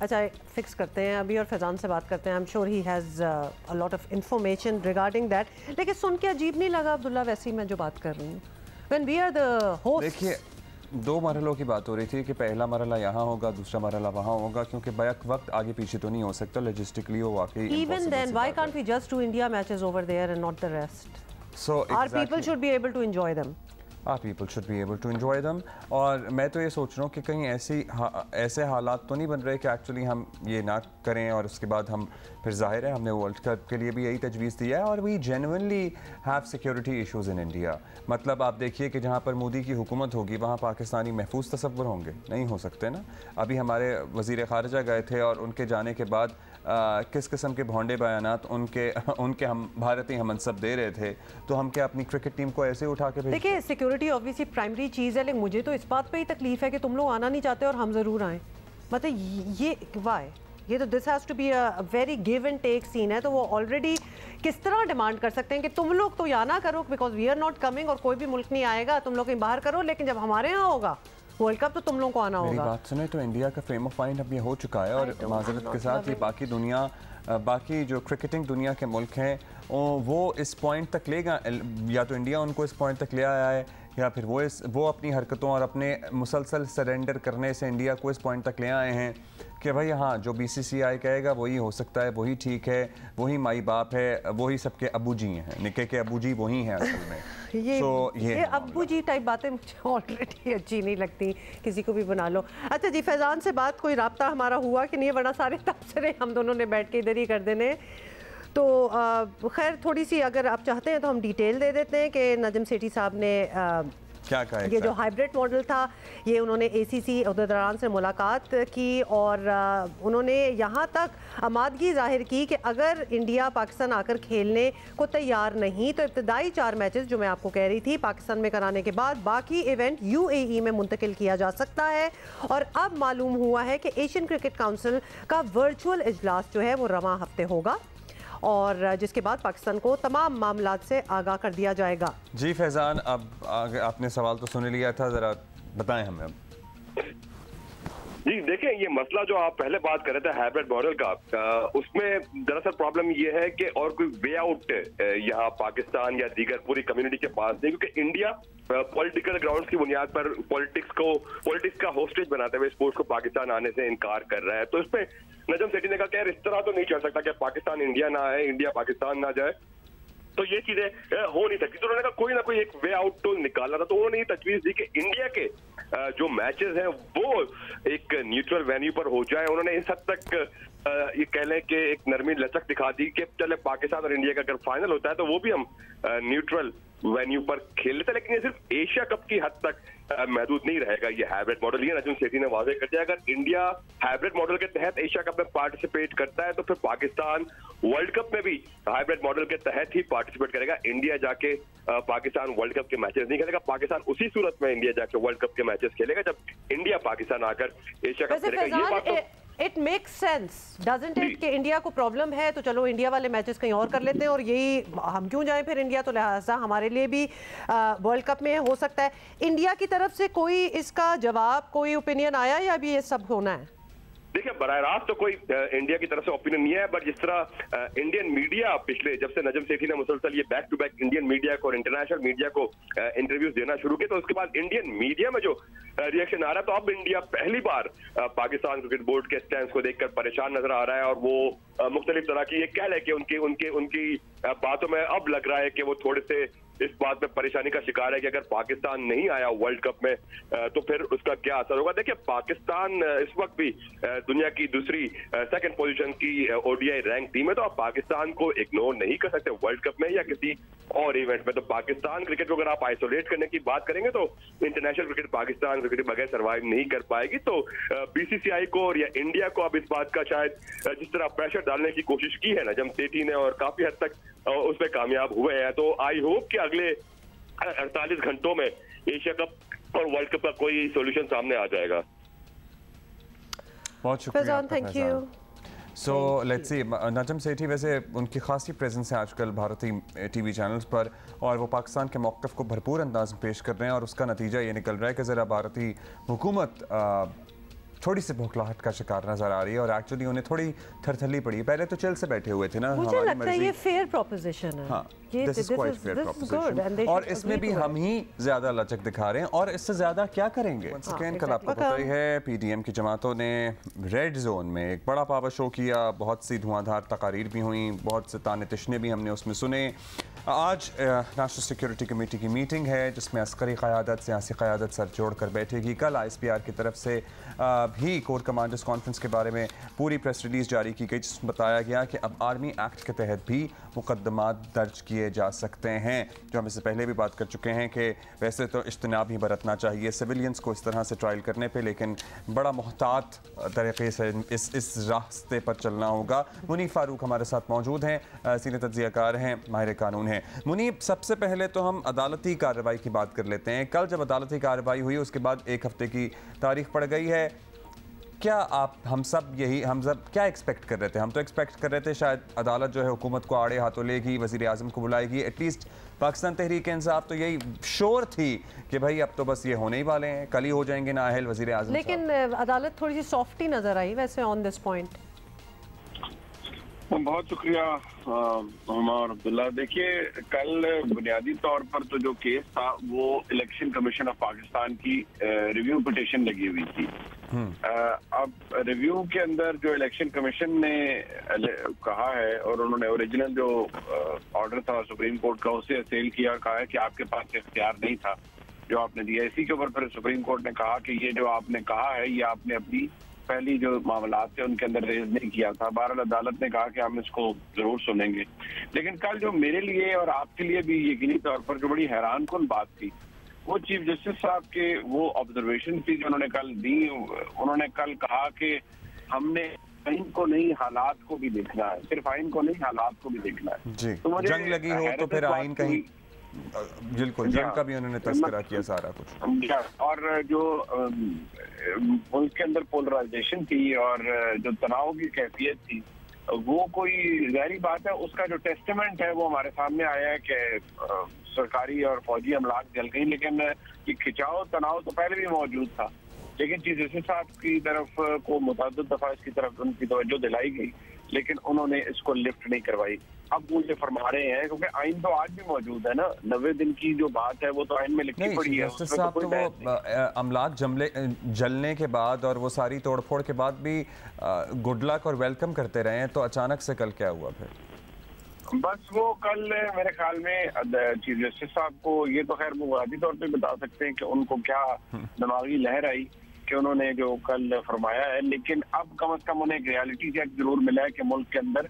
अच्छा, फिक्स करते हैं अभी और फैजान से बात करते हैं। I am sure he has a lot of information regarding that. लेकिन सुन के अजीब नहीं लगा अब्दुल्ला? वैसे ही मैं जो बात कर रही हूँ, when we are the host. देखिए, 2 मरहलों की बात हो रही थी कि पहला मरहला यहाँ होगा, दूसरा मरहला वहाँ होगा, क्योंकि बैक वक्त आगे पीछे तो नहीं हो सकता, लॉजिस्टिकली वो वाकई even then why can't we just do India matches over there and not the rest? So our people should be able to enjoy them. People should be able to enjoy them. और मैं तो ये सोच रहा हूँ कि कहीं ऐसे हालात तो नहीं बन रहे कि एक्चुअली हम ये ना करें और उसके बाद हम फिर जाहिर है हमने वर्ल्ड कप के लिए भी यही तजवीज़ दिया है और we genuinely have security issues in India. मतलब आप देखिए कि जहाँ पर मोदी की हुकूमत होगी वहाँ पाकिस्तानी महफूज तसव्वुर होंगे? नहीं हो सकते ना। अभी हमारे वज़ीर ख़ारिजा गए थे और उनके जाने के बाद किस किस्म के भोंडे बयानात उनके हम भारतीय हमनसब दे रहे थे, तो हम क्या अपनी क्रिकेट टीम को ऐसे उठा के देखिए, सिक्योरिटी ऑब्वियसली प्राइमरी चीज़ है, लेकिन मुझे तो इस बात पे ही तकलीफ है कि तुम लोग आना नहीं चाहते और हम ज़रूर आएँ। मतलब ये वाई? ये तो this has to be a very give and take scene है। तो वो ऑलरेडी किस तरह डिमांड कर सकते हैं कि तुम लोग तो यहाँ ना करो because we are not coming, और कोई भी मुल्क नहीं आएगा, तुम लोग कहीं बाहर करो, लेकिन जब हमारे यहाँ होगा वर्ल्ड कप तो तुम लोगों को आना होगा। मेरी बात सुने तो इंडिया का फ्रेम ऑफ माइंड अब ये हो चुका है और माजरत के साथ ये बाकी दुनिया, बाकी जो क्रिकेटिंग दुनिया के मुल्क हैं वो इस पॉइंट तक लेगा, या तो इंडिया उनको इस पॉइंट तक ले आया है या फिर वो अपनी हरकतों और अपने मुसलसल सरेंडर करने से इंडिया को इस पॉइंट तक ले आए हैं कि भाई हाँ, जो बीसीसीआई कहेगा वही हो सकता है, वही ठीक है, वही माई बाप है, वही सबके अबू जी हैं, निके के अबू जी वही हैं असल में। ये अबू जी टाइप बातें मुझे ऑलरेडी अच्छी नहीं लगती, किसी को भी बना लो। अच्छा जी, फैजान से बात कोई राब्ता हमारा हुआ कि नहीं? वरना सारे तबसरे हम दोनों ने बैठ के इधर ही कर देने। तो खैर थोड़ी सी अगर आप चाहते हैं तो हम डिटेल दे देते हैं कि नजम सेठी साहब ने क्या कहा। ये जो हाइब्रिड मॉडल था, ये उन्होंने एसीसी ओहदेदारान से मुलाकात की और उन्होंने यहाँ तक आमादगी जाहिर की कि अगर इंडिया पाकिस्तान आकर खेलने को तैयार नहीं तो इब्तदाई 4 मैचेस जो मैं आपको कह रही थी पाकिस्तान में कराने के बाद बाकी इवेंट यूएई में मुंतकिल किया जा सकता है। और अब मालूम हुआ है कि एशियन क्रिकेट काउंसिल का वर्चुअल इजलास जो है वो रवां हफ्ते होगा और जिसके बाद पाकिस्तान को तमाम मामलात से आगाह कर दिया जाएगा। जी फैजान, अब आपने सवाल तो सुन लिया था, जरा बताएं हमें अब। जी देखिए, ये मसला जो आप पहले बात कर रहे थे हाइब्रिड मॉडल का, उसमें दरअसल प्रॉब्लम ये है कि और कोई वे आउट यहाँ पाकिस्तान या दीगर पूरी कम्युनिटी के पास नहीं, क्योंकि इंडिया पॉलिटिकल ग्राउंड्स की बुनियाद पर पॉलिटिक्स का होस्टेज बनाते हुए स्पोर्ट्स को पाकिस्तान आने से इनकार कर रहा है। तो इसमें नजम सेठी ने कहा कि यार इस तरह तो नहीं चल सकता कि पाकिस्तान इंडिया ना आए, इंडिया पाकिस्तान ना जाए, तो ये चीजें हो नहीं सकती। तो उन्होंने कहा कोई ना कोई एक वे आउट तो निकालना था। तो उन्होंने ये तजवीज दी कि इंडिया के जो मैचेस हैं वो एक न्यूट्रल वेन्यू पर हो जाए। उन्होंने इस हद तक ये कह लें कि एक नरमी लचक दिखा दी कि चले पाकिस्तान और इंडिया का अगर फाइनल होता है तो वो भी हम न्यूट्रल वेन्यू पर खेल लेते हैं, लेकिन ये सिर्फ एशिया कप की हद तक महदूद नहीं रहेगा ये हाइब्रिड मॉडल। ये नजम सेठी ने वाज़ेह कर दिया, अगर इंडिया हाइब्रिड मॉडल के तहत एशिया कप में पार्टिसिपेट करता है तो फिर पाकिस्तान वर्ल्ड कप में भी हाइब्रिड मॉडल के तहत ही पार्टिसिपेट करेगा। इंडिया जाके पाकिस्तान वर्ल्ड कप के मैचेस नहीं खेलेगा, पाकिस्तान उसी सूरत में इंडिया जाके वर्ल्ड कप के मैचेस खेलेगा जब इंडिया पाकिस्तान आकर एशिया कप खेलेगा। ये बात तो it makes sense doesn't it कि इंडिया को प्रॉब्लम है तो चलो इंडिया वाले मैचेस कहीं और कर लेते हैं और यही हम क्यों जाएं फिर इंडिया, तो लिहाजा हमारे लिए भी वर्ल्ड कप में हो सकता है। इंडिया की तरफ से कोई इसका जवाब, कोई ओपिनियन आया या अभी ये सब होना है? देखिए बराह रास्त तो कोई इंडिया की तरफ से ओपिनियन नहीं है, बट जिस तरह इंडियन मीडिया पिछले जब से नजम सेठी ने मुसलसल ये back to back Indian media को और इंटरनेशनल मीडिया को इंटरव्यूज देना शुरू किए, तो उसके बाद इंडियन मीडिया में जो रिएक्शन आ रहा है, तो अब इंडिया पहली बार पाकिस्तान क्रिकेट बोर्ड के स्टैंड को देखकर परेशान नजर आ रहा है। और वो मुख्तलिफ तरह की ये कह है कि उनकी बातों में अब लग रहा है कि वो थोड़े से इस बात में परेशानी का शिकार है कि अगर पाकिस्तान नहीं आया वर्ल्ड कप में तो फिर उसका क्या असर होगा। देखिए पाकिस्तान इस वक्त भी दुनिया की दूसरी सेकंड पोजीशन की ओडीआई रैंक टीम है, तो आप पाकिस्तान को इग्नोर नहीं कर सकते वर्ल्ड कप में या किसी और इवेंट में। तो पाकिस्तान क्रिकेट को अगर आप आइसोलेट करने की बात करेंगे तो इंटरनेशनल क्रिकेट पाकिस्तान क्रिकेट बगैर सर्वाइव नहीं कर पाएगी। तो बीसीसीआई को और या इंडिया को अब इस बात का शायद जिस तरह प्रेशर डालने की कोशिश की है नजम सेठी ने और काफी हद तक उसमें कामयाब हुए हैं, तो आई होप कि अगले 48 घंटों में एशिया कप और वर्ल्ड कप का कोई सॉल्यूशन सामने आ जाएगा। बहुत शुक्रिया, thank you. So let's see, Najam Sethi वैसे उनकी खासी प्रेजेंस है आजकल भारतीय टीवी चैनल्स पर और वो पाकिस्तान के मौक़िफ़ को भरपूर अंदाज में पेश कर रहे हैं और उसका नतीजा ये निकल रहा है कि ज़रा भारतीय हुकूमत थोड़ी सी बौखलाहट का शिकार नजर आ रही है और एक्चुअली उन्हें थोड़ी थरथली पड़ी। पहले तो चिल से बैठे हुए थे ना, मुझे लगता है ये फेयर प्रोपोजिशन है। हाँ, this is quite fair proposition। और इसमें भी हम ही ज्यादा लचक दिखा रहे हैं और इससे ज्यादा क्या करेंगे। कल आपको पता ही है पीडीएम की जमातों ने रेड जोन में एक बड़ा पावर शो किया, बहुत सी धुआंधार तकारीर भी हुई, बहुत से ताने तिशने भी हमने उसमें सुने। आज नेशनल सिक्योरिटी कमेटी की मीटिंग है जिसमें अस्करी क़यादत, सियासी क़यादत सर जोड़ कर बैठेगी। कल ISPR की तरफ से भी कोर कमांडर्स कॉन्फ्रेंस के बारे में पूरी प्रेस रिलीज जारी की गई जिसमें बताया गया कि अब आर्मी एक्ट के तहत भी मुकदमात दर्ज किए जा सकते हैं, जो हम इससे पहले भी बात कर चुके हैं कि वैसे तो इज्तनाब ही बरतना चाहिए सिविलियंस को इस तरह से ट्रायल करने पे, लेकिन बड़ा मोहतात तरीके से इस रास्ते पर चलना होगा। मुनीफ फारूक हमारे साथ मौजूद हैं, सीनियर तज्ज़ियाकार हैं, माहिर कानून हैं। मुनीफ, सबसे पहले तो हम अदालती कार्रवाई की बात कर लेते हैं। कल जब अदालती कार्रवाई हुई उसके बाद एक हफ्ते की तारीख पड़ गई है, क्या हम सब क्या एक्सपेक्ट कर रहे थे? हम तो एक्सपेक्ट कर रहे थे शायद अदालत जो है हुकूमत को आड़े हाथों लेगी, वज़ीर आज़म को बुलाएगी। एटलीस्ट पाकिस्तान तहरीक इंसाफ तो यही श्योर थी कि भाई अब तो बस ये होने ही वाले हैं, कल ही हो जाएंगे नाअहल वज़ीर आज़म। लेकिन अदालत थोड़ी सी सॉफ्ट ही नजर आई वैसे ऑन दिस पॉइंट। बहुत शुक्रिया और अब्दुल्ला। देखिए कल बुनियादी तौर पर तो जो केस था वो इलेक्शन कमीशन ऑफ पाकिस्तान की रिव्यू पिटीशन लगी हुई थी। अब रिव्यू के अंदर जो इलेक्शन कमीशन ने कहा है और उन्होंने ओरिजिनल जो ऑर्डर था सुप्रीम कोर्ट का उसे असेल किया और कहा है कि आपके पास इख्तियार नहीं था जो आपने दिया। इसी के ऊपर फिर सुप्रीम कोर्ट ने कहा कि ये जो आपने कहा है ये आपने अपनी पहली जो मामला थे उनके अंदर रेज नहीं किया था। बहरहाल अदालत ने कहा कि हम इसको जरूर सुनेंगे। लेकिन कल जो मेरे लिए और आपके लिए भी यकीनी तौर पर जो बड़ी हैरान कुन बात थी वो चीफ जस्टिस साहब के वो ऑब्जर्वेशन थी जो उन्होंने कल दी। उन्होंने कल कहा कि हमने आइन को नहीं हालात को भी देखना है, सिर्फ आइन को नहीं हालात को भी देखना है। जी, तो मुझे जंग लगी हो तो फिर आइन कहीं, बिल्कुल जंग का भी उन्होंने तस्करा किया सारा कुछ। और जो मुल्क के अंदर पोलराइजेशन थी और जो तनाव की कैफियत थी वो कोई ज़ाहिरी बात है उसका जो टेस्टमेंट है वो हमारे सामने आया है कि सरकारी और फौजी अमलाक जल गई। लेकिन ये खिंचाव तनाव तो पहले भी मौजूद था, लेकिन चीफ जस्टिस साहब की तरफ को मुतअद्दिद दफा इसकी तरफ उनकी तवज्जो दिलाई गई लेकिन उन्होंने इसको लिफ्ट नहीं करवाई। अब मुझे फरमा रहे हैं क्योंकि आइन तो आज भी मौजूद है ना, 90 दिन की जो बात है वो तो आइन में लिखी पड़ी है। साहब तो वो अमलाक जलने के बाद और वो सारी तोड़फोड़ के बाद भी गुड लक और वेलकम करते रहे हैं, तो अचानक से कल क्या हुआ फिर? बस वो कल मेरे ख्याल में चीफ जस्टिस साहब को ये तो खैर बुनियादी तौर पे बता सकते हैं कि उनको क्या दिमागी लहर आई कि उन्होंने जो कल फरमाया है। लेकिन अब कम से कम उन्हें एक रियलिटी चेक जरूर मिला है कि मुल्क के अंदर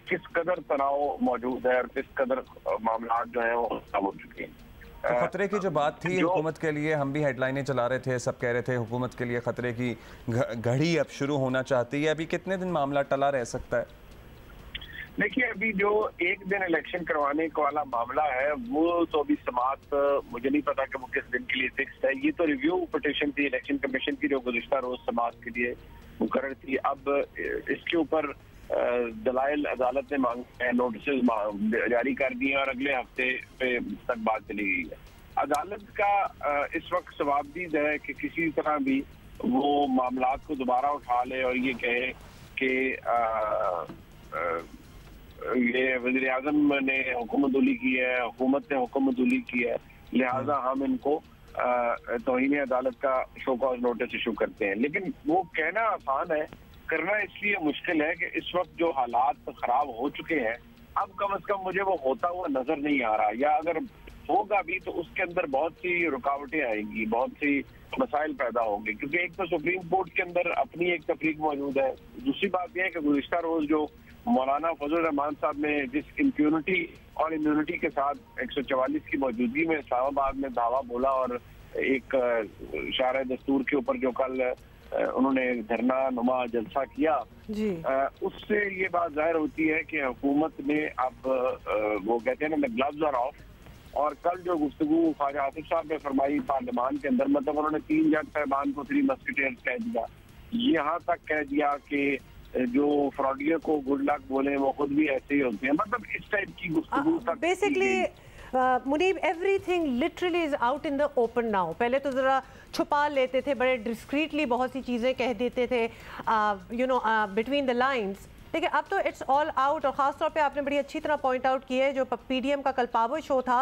किस कदर तनाव मौजूद है और किस कदर मामला जो है वो खत्म हो चुके हैं। तो खतरे की जो बात थी हुकूमत के लिए, हम भी हेडलाइनें चला रहे थे, सब कह रहे थे हुकूमत के लिए खतरे की घड़ी अब शुरू होना चाहती है। अभी कितने दिन मामला टला रह सकता है? देखिए अभी जो एक दिन इलेक्शन करवाने वाला मामला है वो तो अभी समाअत मुझे नहीं पता कि वो किस दिन के लिए फिक्स है। ये तो रिव्यू पिटीशन थी इलेक्शन कमीशन की जो गुज़िश्ता रोज समाअत के लिए मुकर्रर थी। अब इसके ऊपर दलाइल अदालत ने मांगे, नोटिस जारी कर दिए और अगले हफ्ते पे तक बात चली गई है। अदालत का इस वक्त सवाबदीद है कि किसी तरह भी वो मामलात को दोबारा उठा ले और ये कहे कि ये वज़ीर आज़म ने हुकूमतुली की है, हुकूमत ने हुकूमतुली की है, लिहाजा हम इनको तौहीन अदालत का शो कॉज नोटिस इशू करते हैं। लेकिन वो कहना आसान है, करना इसलिए मुश्किल है कि इस वक्त जो हालात खराब हो चुके हैं, अब कम से कम मुझे वो होता हुआ नजर नहीं आ रहा, या अगर होगा भी तो उसके अंदर बहुत सी रुकावटें आएंगी, बहुत सी मसाइल पैदा होंगे। क्योंकि एक तो सुप्रीम कोर्ट के अंदर अपनी एक तफरीक मौजूद है, दूसरी बात यह है कि गुज़िश्ता रोज जो मौलाना फजल रहमान साहब ने जिस इम्प्यूनिटी और इम्यूनिटी के साथ 144 की मौजूदगी में इस्लामाबाद में दावा बोला और एक शार दस्तूर के ऊपर जो कल उन्होंने धरना नुमा जलसा किया, उससे ये बात जाहिर होती है कि हुकूमत ने अब वो कहते हैं ना, ग्लव्स आर ऑफ। और कल जो गुफ्तगू ख्वाजा आसिफ साहब ने फरमाई पार्लियामान के अंदर, मतलब उन्होंने 3 जज साहबान को 3 मस्किटियर्स कह दिया, यहाँ तक कह दिया कि जो फ्रॉडियर को गुड लक बोले वो खुद भी ऐसे ही होते हैं। मतलब इस टाइप की गुफ्तगू तक basically Munib, everything literally is out in the open now. पहले तो जरा छुपा लेते थे, बड़े डिस्क्रीटली बहुत सी चीज़ें कह देते थे, you know, between the lines. देखिए अब तो इट्स ऑल आउट। और ख़ास तौर पे आपने बड़ी अच्छी तरह पॉइंट आउट किया है, जो पीडीएम का कल पावर शो था,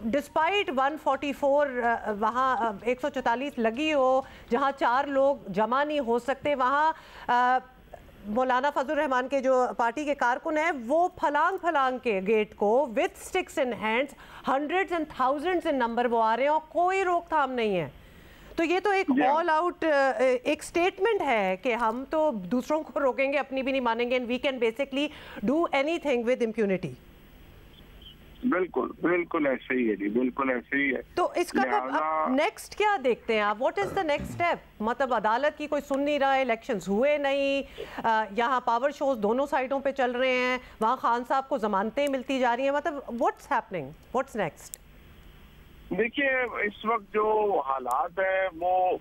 डिस्पाइट 144 वहाँ 144 लगी हो, जहाँ 4 लोग जमा नहीं हो सकते, वहाँ मौलाना फजल रहमान के जो पार्टी के कारकुन हैं वो फलांग के गेट को with sticks in hands, hundreds and thousands in number वो आ रहे हैं और कोई रोकथाम नहीं है। तो ये तो एक ऑल आउट एक स्टेटमेंट है कि हम तो दूसरों को रोकेंगे, अपनी भी नहीं मानेंगे, and we can basically do anything with impunity. बिल्कुल बिल्कुल ऐसे ही है जी, बिल्कुल ऐसे ही है। तो इसका अब नेक्स्ट क्या देखते हैं आप? What is the next step? मतलब अदालत की कोई सुन नहीं रहा है, इलेक्शंस हुए नहीं, यहाँ पावर शोज दोनों साइडों पे चल रहे हैं, वहाँ खान साहब को जमानतें मिलती जा रही हैं, मतलब व्हाट्स हैपनिंग, व्हाट्स नेक्स्ट? देखिए इस वक्त जो हालात है वो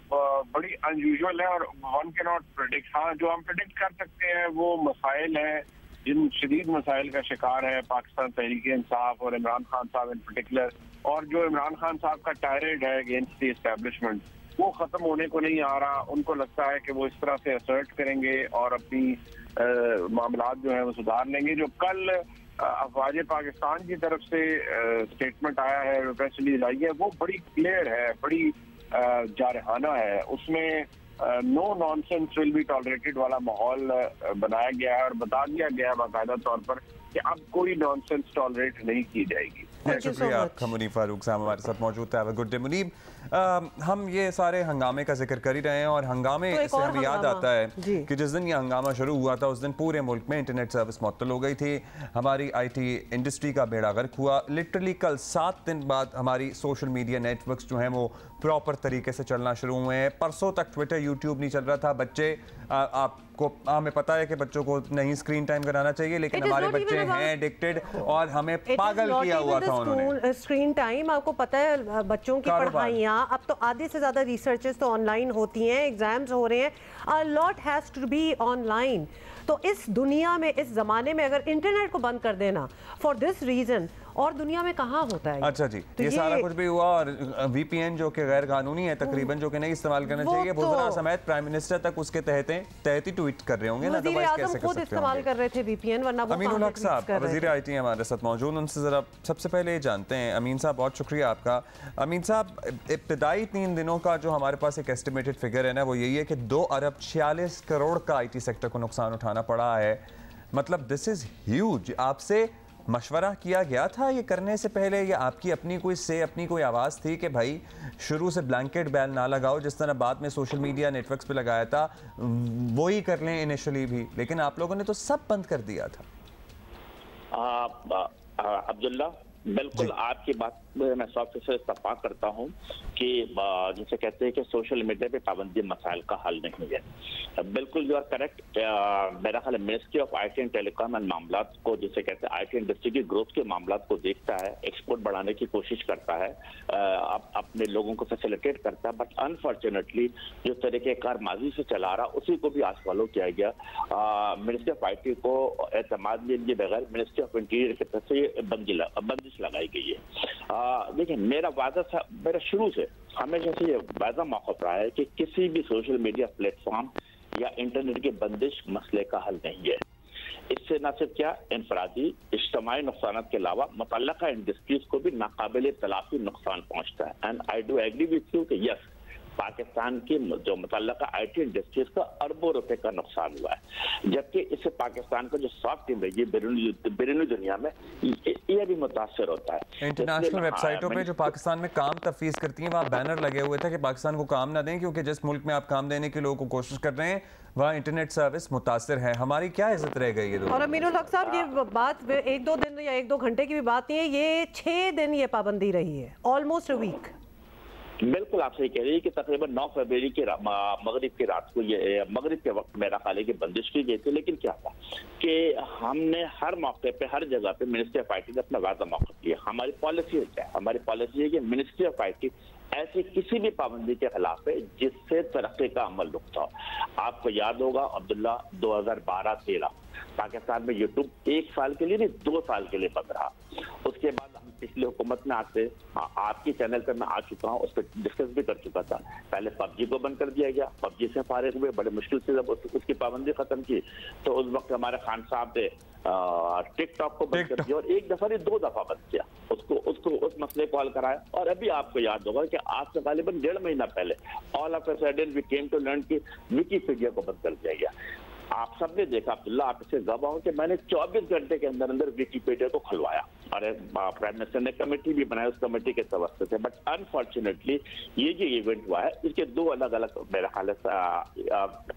बड़ी अनयूजुअल है और वन कैन नॉट प्रेडिक्ट। हाँ, जो हम प्रेडिक्ट कर सकते हैं वो मसाइल हैं, जिन शदीद मसाइल का शिकार है पाकिस्तान तहरीक इंसाफ और इमरान खान साहब इन पर्टिकुलर। और जो इमरान खान साहब का टायरेड है अगेंस्ट द एस्टेब्लिशमेंट, वो खत्म होने को नहीं आ रहा। उनको लगता है कि वो इस तरह से असर्ट करेंगे और अपनी मामलात जो है वो सुधार लेंगे। जो कल अफवाज पाकिस्तान की तरफ से स्टेटमेंट आया है, प्रेस रिलीज आई है, वो बड़ी क्लियर है, बड़ी जारहाना है। उसमें no nonsense will be tolerated वाला माहौल बनाया गया है और बता दिया गया है बाकायदा तौर पर कि अब कोई नॉनसेंस टॉलरेट नहीं की जाएगी। शुक्रिया आपका मुनीब फारूक साहब हमारे साथ मौजूद है। Good day Munib. हम ये सारे हंगामे का जिक्र कर ही रहे हैं और हंगामे से हमें याद आता है कि जिस दिन ये हंगामा शुरू हुआ था उस दिन पूरे मुल्क में इंटरनेट सर्विस मुअत्तल हो गई थी, हमारी IT इंडस्ट्री का बेड़ा गर्क हुआ। लिटरली कल 7 दिन बाद हमारी सोशल मीडिया नेटवर्क्स जो हैं वो प्रॉपर तरीके से चलना शुरू हुए हैं। परसों तक ट्विटर यूट्यूब नहीं चल रहा था। बच्चे आपको हमें पता है कि बच्चों को नहीं स्क्रीन टाइम कराना चाहिए, लेकिन हमारे बच्चे हैं एडिक्टेड और हमें पागल किया हुआ था उन्होंने। स्क्रीन टाइम आपको पता है, बच्चों की पढ़ाइयाँ अब तो आधे से ज़्यादा रिसर्चेस तो ऑनलाइन होती हैं, एग्जाम्स हो रहे हैं, a lot has to be online. तो इस दुनिया में, इस ज़माने में अगर इंटरनेट को बंद कर देना फॉर दिस रीज़न, और दुनिया में कहाँ होता है? अच्छा जी, तो ये सारा कुछ भी हुआ और VPN जो कि गैर कानूनी है तकरीबन, जो कि नहीं इस्तेमाल करना चाहिए, वज़ीर समेत प्राइम मिनिस्टर तक उसके तहत ही ट्वीट कर रहे होंगे ना, वज़ीर आज़म खुद इस्तेमाल कर रहे थे VPN, वरना वो अमीनुल हक साहब वज़ीर IT हमारे साथ मौजूद, उनसे ज़रा सबसे पहले ये जानते हैं। अमीन साहब बहुत शुक्रिया आपका। अमीन साहब, इब्तदाई 3 दिनों का जो हमारे पास एक एस्टिमेटेड फिगर है ना, वो यही है कि 2 अरब 46 करोड़ का IT सेक्टर को नुकसान उठाना पड़ा है। मतलब दिस इज़ ह्यूज। आपसे मशवरा किया गया था ये करने से पहले, या आपकी अपनी कोई आवाज़ थी कि भाई शुरू से ब्लैंकेट बैन ना लगाओ, जिस तरह बाद में सोशल मीडिया नेटवर्क्स पे लगाया था वो ही कर लें इनिशियली भी, लेकिन आप लोगों ने तो सब बंद कर दिया था? अब्दुल्ला, बिल्कुल आपकी बात मैं 100% इत्तेफाक करता हूँ कि जिसे कहते हैं कि सोशल मीडिया पे पाबंदी मसाइल का हल नहीं है। बिल्कुल यू आर करेक्ट। मेरा ख्याल है ministry of IT and telecom and मामलात को, जिसे कहते हैं IT इंडस्ट्री की ग्रोथ के मामलात को देखता है, एक्सपोर्ट बढ़ाने की कोशिश करता है, अपने लोगों को फैसिलिटेट करता है, बट अनफॉर्चुनेटली जो तरीक़ेकार माजी से चला रहा उसी को भी आज फॉलो किया गया। मिनिस्ट्री ऑफ IT को एतमाद लिए बगैर मिनिस्ट्री ऑफ इंटीरियर की तरफ से बंदिश साजिश लगाई गई है। देखिए, मेरा शुरू से हमेशा से ये वादा मौक़िफ़ रहा है कि किसी भी सोशल मीडिया प्लेटफॉर्म या इंटरनेट की बंदिश मसले का हल नहीं है। इससे न सिर्फ क्या इनफरादी इज्तिमाई नुकसान के अलावा मुतल्लका इंडस्ट्रीज को भी नाकाबिल तलाफी नुकसान पहुंचता है। And I do agree with you कि यस, पाकिस्तान की जो मुतल्लका IT इंडस्ट्रीज का अरबों रुपए का नुकसान हुआ है, जबकि इससे पाकिस्तान का जो सॉफ्ट इमेज है बैरूनी दुनिया में ये भी मुतासर होता है। इंटरनेशनल वेबसाइटों पे जो पाकिस्तान में काम तफवीज़ करती हैं वहाँ बैनर लगे हुए थे कि पाकिस्तान को काम ना दें, क्योंकि जिस मुल्क में आप काम देने के लोगों को कोशिश कर रहे हैं वहाँ इंटरनेट सर्विस मुतासर है। हमारी क्या इज्जत रह गई है? और अमीनुल हक साहब, ये बात 1-2 दिन या 1-2 घंटे की भी बात नहीं है, ये 6 दिन ये पाबंदी रही है, ऑलमोस्ट अ वीक। बिल्कुल आप सही कह रही है कि तकरीबन 9 फरवरी के मगरिब की रात को ये मगरिब के वक्त मेरा ख्याल है कि बंदिश की गई थी। लेकिन क्या था कि हमने हर मौके पे हर जगह पे मिनिस्ट्री ऑफ IT ने अपना वादा मौक़िफ़ लिया। हमारी पॉलिसी है, हमारी पॉलिसी है कि मिनिस्ट्री ऑफ IT ऐसी किसी भी पाबंदी के खिलाफ है जिससे तरक्की का अमल रुकता हो। आपको याद होगा अब्दुल्ला 2012-13 पाकिस्तान में यूट्यूब 1 साल के लिए नहीं 2 साल के लिए बंद रहा। उसके बाद हम पिछली हुकूमत में आते आपके चैनल पर मैं आ चुका हूँ, उस पर डिस्कस भी कर चुका था। पहले PUBG को बंद कर दिया गया, PUBG से फारिग हुए, बड़े मुश्किल से जब उसकी पाबंदी खत्म की तो उस वक्त हमारे खान साहब ने टिकटॉक को बंद कर दिया और 1 दफा नहीं 2 दफा बंद किया, उसको उस मसले को हल कराया। और अभी आपको याद होगा कि आज से गालिबन 1.5 महीना पहले all of a sudden we came to learn कि विकीपीडिया को बंद कर दिया गया। आप सबने देखा अब्दुल्ला, आप इसे गवाह हो कि मैंने 24 घंटे के अंदर अंदर विकीपीडिया को खुलवाया और प्राइम मिनिस्टर ने कमेटी भी बनाई, उस कमेटी के तवज्जो से। बट अनफॉर्चुनेटली ये जो इवेंट हुआ है इसके 2 अलग अलग मेरा ख्याल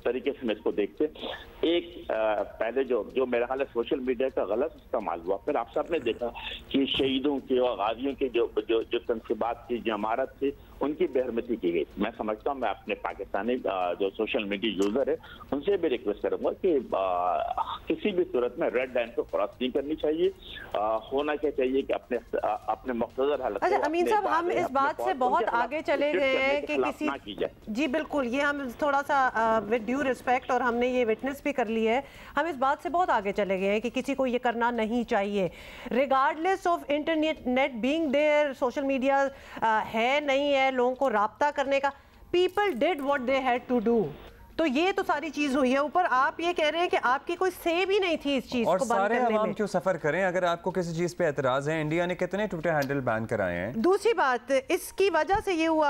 तरीके से मैं इसको देखते। एक पहले जो मेरा ख्याल सोशल मीडिया का गलत इस्तेमाल हुआ, फिर आप सबने देखा कि शहीदों के और गाजियों के जो तनसीबात थी, जमारत थी, उनकी बेहरमती की गई। मैं समझता हूँ मैं अपने पाकिस्तानी जो सोशल मीडिया यूजर है उनसे भी रिक्वेस्ट करूंगा कि किसी भी सूरत में रेड लाइन को क्रॉस नहीं करनी चाहिए। होना क्या चाहिए कि अपने मुख्तसर हालत। अच्छा अमीन साहब, हम इस बात से बहुत आगे चले गए हैं कि किसी जी बिल्कुल, ये हम थोड़ा सा विद ड्यू रिस्पेक्ट और हमने ये विटनेस भी कर ली है, हम इस बात से बहुत आगे चले गए हैं कि किसी को ये करना नहीं चाहिए regardless of internet being there. Social media है नहीं है, लोगों को राब्ता करने का, people did what they had to do. तो ये तो सारी चीज हुई है, ऊपर आप ये कह रहे हैं कि आपकी कोई से भी नहीं थी इस चीज को बंद करने में। सारे क्यों सफर करें अगर आपको किसी चीज पे एतराज है? इंडिया ने कितने ट्विटर हैंडल बैन कराए हैं। दूसरी बात, इसकी वजह से ये हुआ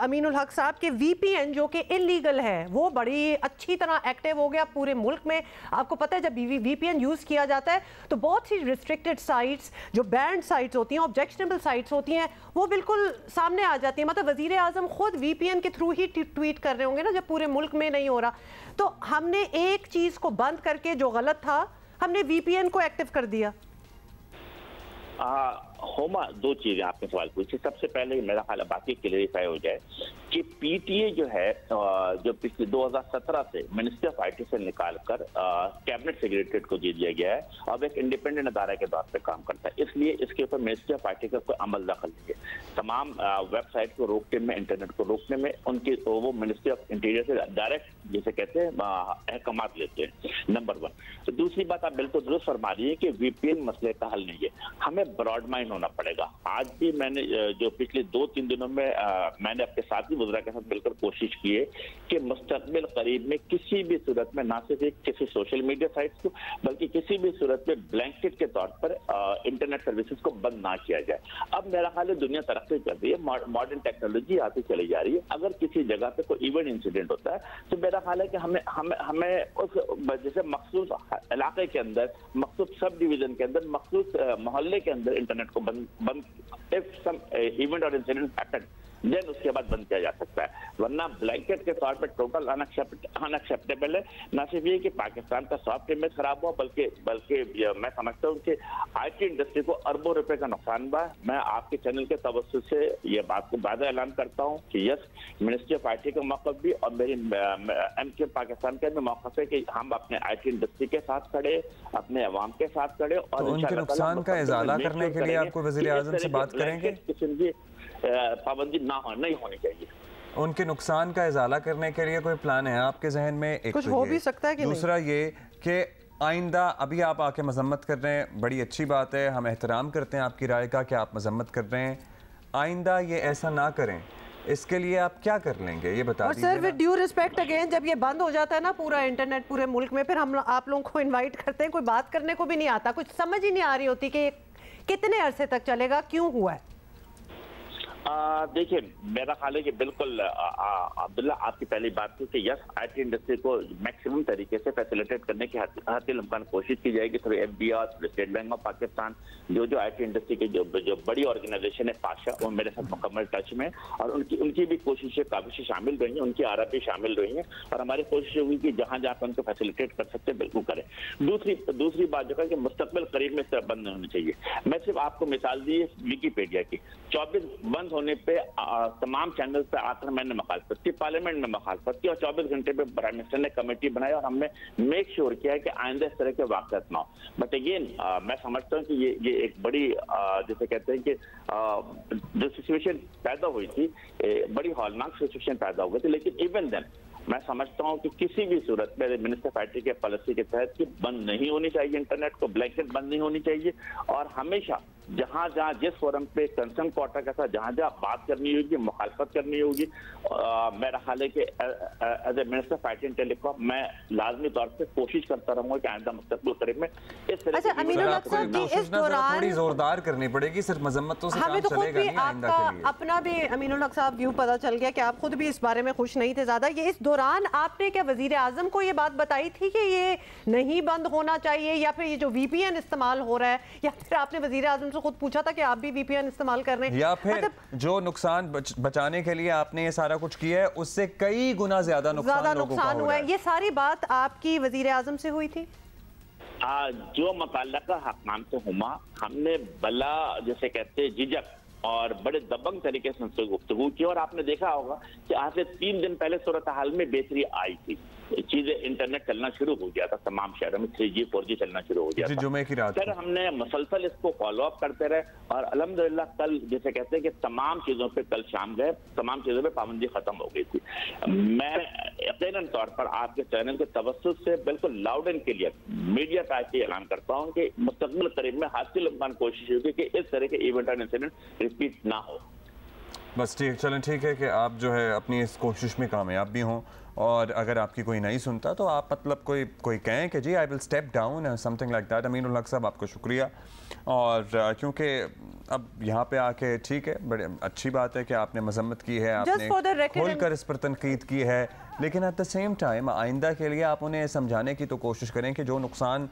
अमीनुल हक साहब के VPN जो कि इलीगल है वो बड़ी अच्छी तरह एक्टिव हो गया पूरे मुल्क में। आपको पता है जब VPN यूज किया जाता है तो बहुत सी रिस्ट्रिक्टेड साइट्स, जो बैंड साइट्स होती हैं, ऑब्जेक्शनेबल साइट्स होती हैं, वो बिल्कुल सामने आ जाती है। मतलब वजीर आजम खुद VPN के थ्रू ही ट्वीट कर रहे होंगे ना जब पूरे मुल्क में नहीं हो रहा। तो हमने एक चीज को बंद करके जो गलत था, हमने VPN को एक्टिव कर दिया। होमा, 2 चीजें आपने सवाल पूछी। सबसे पहले मेरा ख्याल बाकी क्लियरिफाई हो जाए कि PTA जो है जो पिछले 2017 से मिनिस्ट्री ऑफ IT से निकालकर कैबिनेट सेक्रेटरीट को दे दिया गया है, अब एक इंडिपेंडेंट अदारा के तौर पर काम करता है। इसलिए इसके ऊपर मिनिस्ट्री ऑफ IT का कोई अमल दखल नहीं है। तमाम वेबसाइट को रोकने में, इंटरनेट को रोकने में उनके वो मिनिस्ट्री ऑफ इंटीरियर से डायरेक्ट जिसे कहते हैं अहकामात लेते हैं, नंबर 1। तो दूसरी बात आप बिल्कुल दुरुस्त फरमा रही है कि VPN मसले का हल नहीं है, हमें ब्रॉड माइंड होना पड़ेगा। आज भी मैंने जो पिछले 2-3 दिनों में मैंने अपने साथी वज़रा के साथ मिलकर कोशिश की है कि मुस्तक़बिल करीब में किसी भी सूरत में ना सिर्फ किसी सोशल मीडिया साइट्स को बल्कि किसी भी सूरत में ब्लैंकेट के तौर पर इंटरनेट सर्विसेज को बंद ना किया जाए। अब मेरा ख्याल है दुनिया तरक्की कर रही है, मॉडर्न टेक्नोलॉजी आती चली जा रही है। अगर किसी जगह पे कोई इवेंट इंसिडेंट होता है तो मेरा ख्याल है कि हमें उस जैसे मखसूस इलाके के अंदर, मखसूस सब डिवीजन के अंदर, मखसूस मोहल्ले के अंदर इंटरनेट को बंद इफ सम इवेंट और इंसिडेंट हैपेंड देन उसके बाद बंद किया जा सकता है, वरना ब्लैंकेट के तौर पर टोटल अनएक्सेप्टेबल है। न सिर्फ ये कि पाकिस्तान का सॉफ्ट इमेज खराब हुआ बल्कि मैं समझता हूँ कि IT इंडस्ट्री को अरबों रुपए का नुकसान हुआ। मैं आपके चैनल के तवज्जुह से ये बात को वादा ऐलान करता हूँ कि यस, मिनिस्ट्री ऑफ IT का मौक़िफ़ भी और मेरी MK पाकिस्तान का भी मौक़िफ़ है कि हम अपने IT इंडस्ट्री के साथ खड़े, अपने अवाम के साथ खड़े और तो उनके नुकसान का इजाला करने के लिए आपको वज़ीर आज़म से बात करेंगे? किस्म की पाबंदी नहीं होनी चाहिए। उनके नुकसान का इजाला करने के लिए कोई प्लान है आपके जहन में? एक कुछ हो भी सकता है कि दूसरा ये कि आइंदा अभी आप आके मजम्मत कर रहे हैं, बड़ी अच्छी बात है, हम एहतराम करते हैं आपकी राय का कि आप मजम्मत कर रहे हैं। आइंदा ये ऐसा ना करें, इसके लिए आप क्या कर लेंगे ये बता दीजिए। Sir with due respect again, जब ये बंद हो जाता है ना पूरा इंटरनेट पूरे मुल्क में, फिर हम आप लोगों को इनवाइट करते हैं, कोई बात करने को भी नहीं आता, कुछ समझ ही नहीं आ रही होती कि ये कितने अरसे तक चलेगा, क्यों हुआ है। देखिए, मेरा ख्याल है कि बिल्कुल अब्दुल्ला आपकी पहली बात थी कि यस, आईटी इंडस्ट्री को मैक्सिमम तरीके से फैसिलिटेट करने की हर इम्कान कोशिश की जाएगी through FBR, state bank of Pakistan, जो आईटी इंडस्ट्री की जो बड़ी ऑर्गेनाइजेशन है पाशा, वो मेरे साथ मुकम्मल टच में, और उनकी भी कोशिशें काफी शामिल रही हैं, उनकी आरा भी शामिल रही है, और हमारी कोशिश हुई कि जहां जहां पर उनको फैसिलिटेट कर सकते हैं बिल्कुल करें। दूसरी बात जो है कि मुस्तकबिल करीब में इस तरह बंद नहीं होनी चाहिए। मैं सिर्फ आपको मिसाल दी विकीपीडिया की, 24 बंद होने पे तमाम चैनल पे आकर मैंने मुखालफत की, पार्लियामेंट में मुखालफत की, और 24 घंटे पे प्राइम मिनिस्टर ने कमेटी बनाई और हमने मेक श्योर किया है कि आइंदा इस तरह के वाक़यात ना हो। बट अगेन मैं समझता हूँ कि ये एक बड़ी जैसे कहते हैं कि जो सिचुएशन पैदा हुई थी, बड़ी हौलनाक सिचुएशन पैदा हो गई थी, लेकिन इवन देन मैं समझता हूं कि किसी भी सूरत में मिनिस्टर ऑफ आईटी के पॉलिसी के तहत कि बंद नहीं होनी चाहिए, इंटरनेट को ब्लैंकेट बंद नहीं होनी चाहिए, और हमेशा जहां जहां जिस फोरम पे कंसर्न क्वार्टर के साथ जहां जहां बात करनी होगी, मुखालफत करनी होगी, मेरा ख्याल है कि as a minister of IT and telecom मैं लाजमी तौर पे कोशिश करता रहूंगा कि आइंदा मुस्तकबिल करीब में इस तरह अच्छा, अमीनुल हक साहब जी इस दौरान थोड़ी जोरदार करनी पड़ेगी, सिर्फ मजम्मतों से काम तो चलेगा नहीं आइंदा के लिए। अपना भी अमीनुल हक साहब व्यू पता चल गया कि आप खुद भी इस बारे में खुश नहीं थे ज्यादा। ये इस दौरान आपने क्या वजीर आजम को ये बात बताई थी कि ये नहीं बंद होना चाहिए, या फिर ये जो वीपीएन इस्तेमाल हो रहा है, या फिर आपने वजीर आजम से खुद पूछा था कि आप भी वीपीएन इस्तेमाल कर रहे हैं, या फिर जो नुकसान बचाने के लिए आपने ये सारा कुछ किया है उससे कई गुना ज्यादा नुकसान हुआ है? ये सारी बात आपकी वजीर आजम से हुई थी? जो मुतल्लिका हकाम से हुआ, हमने बला जैसे कहते झिझक और बड़े दबंग तरीके से उनसे गुफ्तगू की, और आपने देखा होगा कि आज से 3 दिन पहले सूरत हाल में बेहतरी आई थी, चीजें इंटरनेट चलना शुरू हो गया था, तमाम शहरों में 3G 4G चलना शुरू हो गया था। जुमे की रात सर हमने मुसलसल इसको फॉलो अप करते रहे, और अल्हम्दुलिल्लाह कल जैसे कहते हैं कि तमाम चीजों पे कल शाम गए, तमाम चीजों पे पाबंदी खत्म हो गई थी। मैं यकीनन तौर पर आपके चैनल के तवज्जुह से बिल्कुल लाउड एंड क्लियर मीडिया पे आके ऐलान करता हूँ कि मुस्तकबिल करीब में हासिल इम्कान कोशिश होगी कि इस तरह के इवेंट और इंसिडेंट रिपीट ना हो। बस चलें ठीक है कि आप जो है अपनी इस कोशिश में कामयाब भी हों, और अगर आपकी कोई नहीं सुनता तो आप मतलब कोई कहें कि जी I will step down something like that. Aminul Haq साहब आपको शुक्रिया, और क्योंकि अब यहाँ पे आके ठीक है, बड़े अच्छी बात है कि आपने मजम्मत की है, आपने खुलकर इस पर तनकीद की है, लेकिन एट द सेम टाइम आइंदा के लिए आप उन्हें समझाने की तो कोशिश करें कि जो नुकसान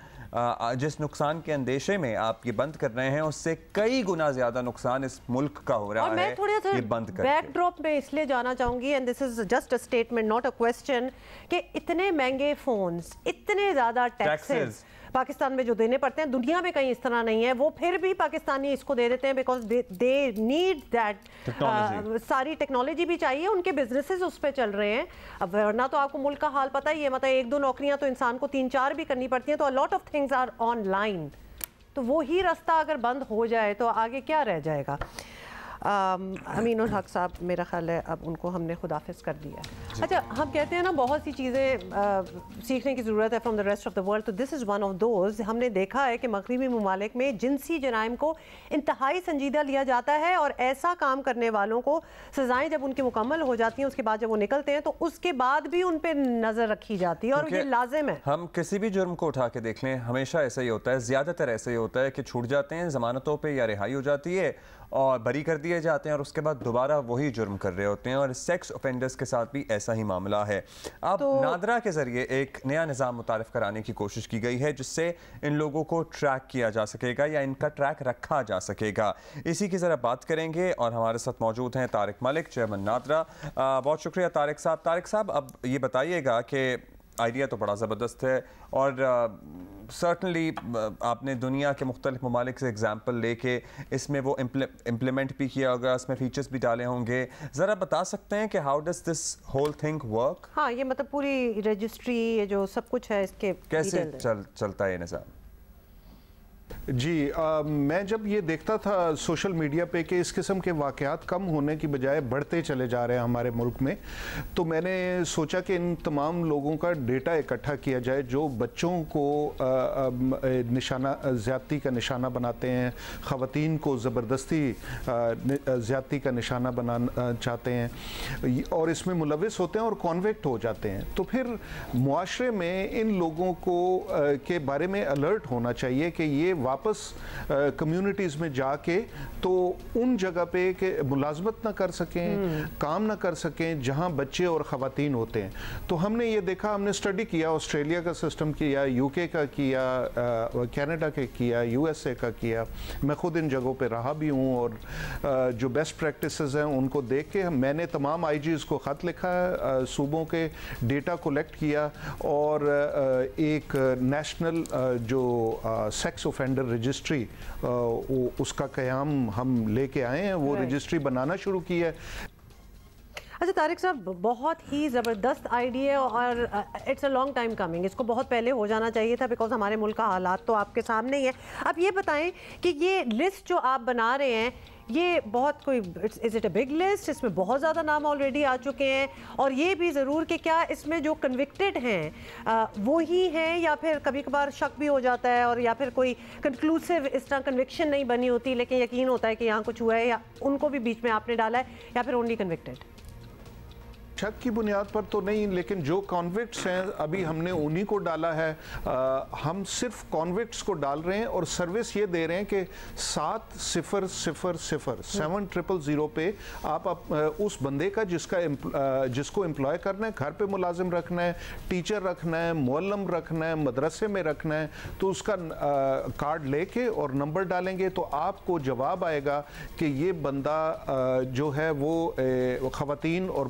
जिस नुकसान के अंदेशे में आप ये बंद कर रहे हैं उससे कई गुना ज्यादा नुकसान इस मुल्क का हो रहा है। ये बंद करके बैकड्रॉप में इसलिए जाना चाहूंगी, and this is just a statement not a question, कि इतने महंगे फोन्स, इतने ज्यादा टैक्सेस पाकिस्तान में जो देने पड़ते हैं, दुनिया में कहीं इस तरह नहीं है, वो फिर भी पाकिस्तानी इसको दे देते हैं बिकॉज दे नीड दैट। सारी टेक्नोलॉजी भी चाहिए, उनके बिजनेसेस उस पर चल रहे हैं। अब वरना तो आपको मुल्क का हाल पता ही है, मतलब 1-2 नौकरियां तो इंसान को 3-4 भी करनी पड़ती हैं, तो a lot of things are online. तो वो ही रास्ता अगर बंद हो जाए तो आगे क्या रह जाएगा? अमीनुल हक साहब मेरा ख्याल है अब उनको हमने खुदाफिज कर दिया है। अच्छा, हम कहते हैं ना बहुत सी चीज़ें सीखने की ज़रूरत है from the rest of the world, तो this is one of those. हमने देखा है कि मगरबी ममालिक में जिनसी जराइम को इंतहाई संजीदा लिया जाता है, और ऐसा काम करने वालों को सज़ाएँ जब उनकी मुकम्मल हो जाती हैं, उसके बाद जब वो निकलते हैं तो उसके बाद भी उन पर नज़र रखी जाती है, और ये लाजिम है। हम किसी भी जुर्म को उठा के देख लें, हमेशा ऐसा ही होता है, ज़्यादातर ऐसा ही होता है कि छूट जाते हैं ज़मानतों पर या रिहाई हो जाती है और बरी कर दिए जाते हैं, और उसके बाद दोबारा वही जुर्म कर रहे होते हैं, और सेक्स ऑफेंडर्स के साथ भी ऐसा ही मामला है। अब नादरा के जरिए एक नया निज़ाम मुतारिफ कराने की कोशिश की गई है जिससे इन लोगों को ट्रैक किया जा सकेगा या इनका ट्रैक रखा जा सकेगा। इसी की ज़रा बात करेंगे, और हमारे साथ मौजूद हैं तारिक मलिक, चेयरमैन नादरा। बहुत शुक्रिया तारिक साहब। तारिक साहब, अब ये बताइएगा कि आइडिया तो बड़ा ज़बरदस्त है, और सर्टनली आपने दुनिया के मुख्तलिफ ममालिक से एग्जाम्पल लेके इसमें वो इम्प्लीमेंट भी किया होगा, इसमें फीचर्स भी डाले होंगे। ज़रा बता सकते हैं कि how does this whole thing work? हाँ, ये मतलब पूरी रजिस्ट्री, ये जो सब कुछ है इसके कैसे चलता है ये निज़ाम? जी मैं जब ये देखता था सोशल मीडिया पे कि इस किस्म के वाक़यात कम होने की बजाय बढ़ते चले जा रहे हैं हमारे मुल्क में, तो मैंने सोचा कि इन तमाम लोगों का डेटा इकट्ठा किया जाए जो बच्चों को निशाना ज़्यादती का निशाना बनाते हैं, ख़वातीन को ज़बरदस्ती ज़्यादती का निशाना बनाना चाहते हैं और इसमें मुलविस होते हैं और कॉन्विक्ट हो जाते हैं। तो फिर मुआशरे में इन लोगों को के बारे में अलर्ट होना चाहिए कि ये वापस कम्युनिटीज़ में जाके तो उन जगह पे कि मुलाजमत ना कर सकें, काम ना कर सकें जहां बच्चे और ख़वातीन होते हैं। तो हमने ये देखा, हमने स्टडी किया, ऑस्ट्रेलिया का सिस्टम किया, यूके का किया, कनाडा के किया, यूएसए का किया। मैं खुद इन जगहों पे रहा भी हूँ और जो बेस्ट प्रैक्टिसेस हैं उनको देख के मैंने तमाम आईजीज़ को ख़त लिखा, सूबों के डेटा कलेक्ट किया और एक नेशनल जो सेक्स ऑफेंडर रजिस्ट्री उसका क़याम हम लेके आए हैं, वो रजिस्ट्री बनाना शुरू की है। अच्छा तारिक साहब, बहुत ही ज़बरदस्त आइडिया और it's a long time coming, इसको बहुत पहले हो जाना चाहिए था बिकॉज हमारे मुल्क का हालात तो आपके सामने ही है। अब ये बताएं कि ये लिस्ट जो आप बना रहे हैं ये बहुत कोई is it a big list, इसमें बहुत ज़्यादा नाम ऑलरेडी आ चुके हैं, और ये भी ज़रूर कि क्या इसमें जो कन्विक्टेड हैं वो ही हैं या फिर कभी कभार शक भी हो जाता है और या फिर कोई कंक्लूसिव इस तरह कन्विक्शन नहीं बनी होती लेकिन यकीन होता है कि यहाँ कुछ हुआ है, या उनको भी बीच में आपने डाला है या फिर ओनली कन्विक्टेड? शक की बुनियाद पर तो नहीं, लेकिन जो कॉन्विक्ट्स हैं अभी हमने उन्हीं को डाला है। हम सिर्फ कॉन्विक्ट्स को डाल रहे हैं और सर्विस ये दे रहे हैं कि 7000 7000 पे आप उस बंदे का जिसको एम्प्लॉय करना है, घर पे मुलाजिम रखना है, टीचर रखना है, मुअल्लिम रखना है, मदरसे में रखना है, तो उसका कार्ड लेके और नंबर डालेंगे तो आपको जवाब आएगा कि ये बंदा जो है वो ख़वातीन और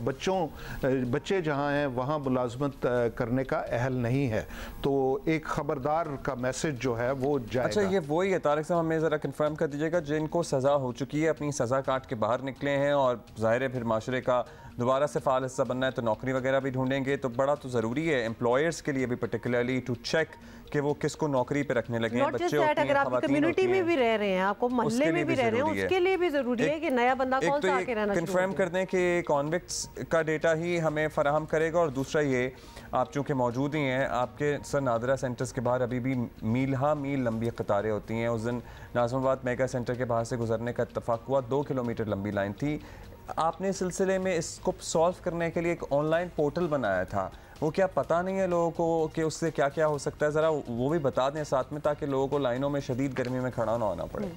बच्चे जहां हैं वहां मुलाजमत करने का अहल नहीं है। तो एक खबरदार का मैसेज जो है वो जाएगा। अच्छा, ये वही है तारिक साहब, हमें ज़रा कंफर्म कर दीजिएगा जिनको सज़ा हो चुकी है, अपनी सज़ा काट के बाहर निकले हैं और ज़ाहिर है फिर माशरे का दोबारा से फ़ाल हिस्सा बनना है तो नौकरी वगैरह भी ढूंढेंगे, तो बड़ा तो ज़रूरी है एम्प्लॉयर्स के लिए भी पर्टिकुलरली टू चेक कि वो किसको नौकरी पे रखने लगे हैं। बच्चे होते हैं, अगर आप कम्युनिटी में भी रह रहे हैं, आपको मोहल्ले में भी रह रहे हैं, उसके लिए भी ज़रूरी है कि नया बंदा कौन सा आके रहना शुरू कंफर्म कर दें कि कॉन्विक्ट्स का डेटा ही हमें फराहम करेगा, और दूसरा ये आप चूँकि मौजूद ही हैं, आपके सर नादरा सेंटर्स के बाहर अभी भी मील लंबी कतारें होती हैं। उस दिन नाज़िमाबाद मेगा सेंटर के बाहर से गुजरने का इत्तफाक हुआ, 2 किलोमीटर लंबी लाइन थी। आपने इस सिलसिले में इसको सॉल्व करने के लिए एक ऑनलाइन पोर्टल बनाया था, वो क्या पता नहीं है लोगों को कि उससे क्या क्या हो सकता है? ज़रा वो भी बता दें साथ में, ताकि लोगों को लाइनों में शदीद गर्मी में खड़ा ना होना पड़े।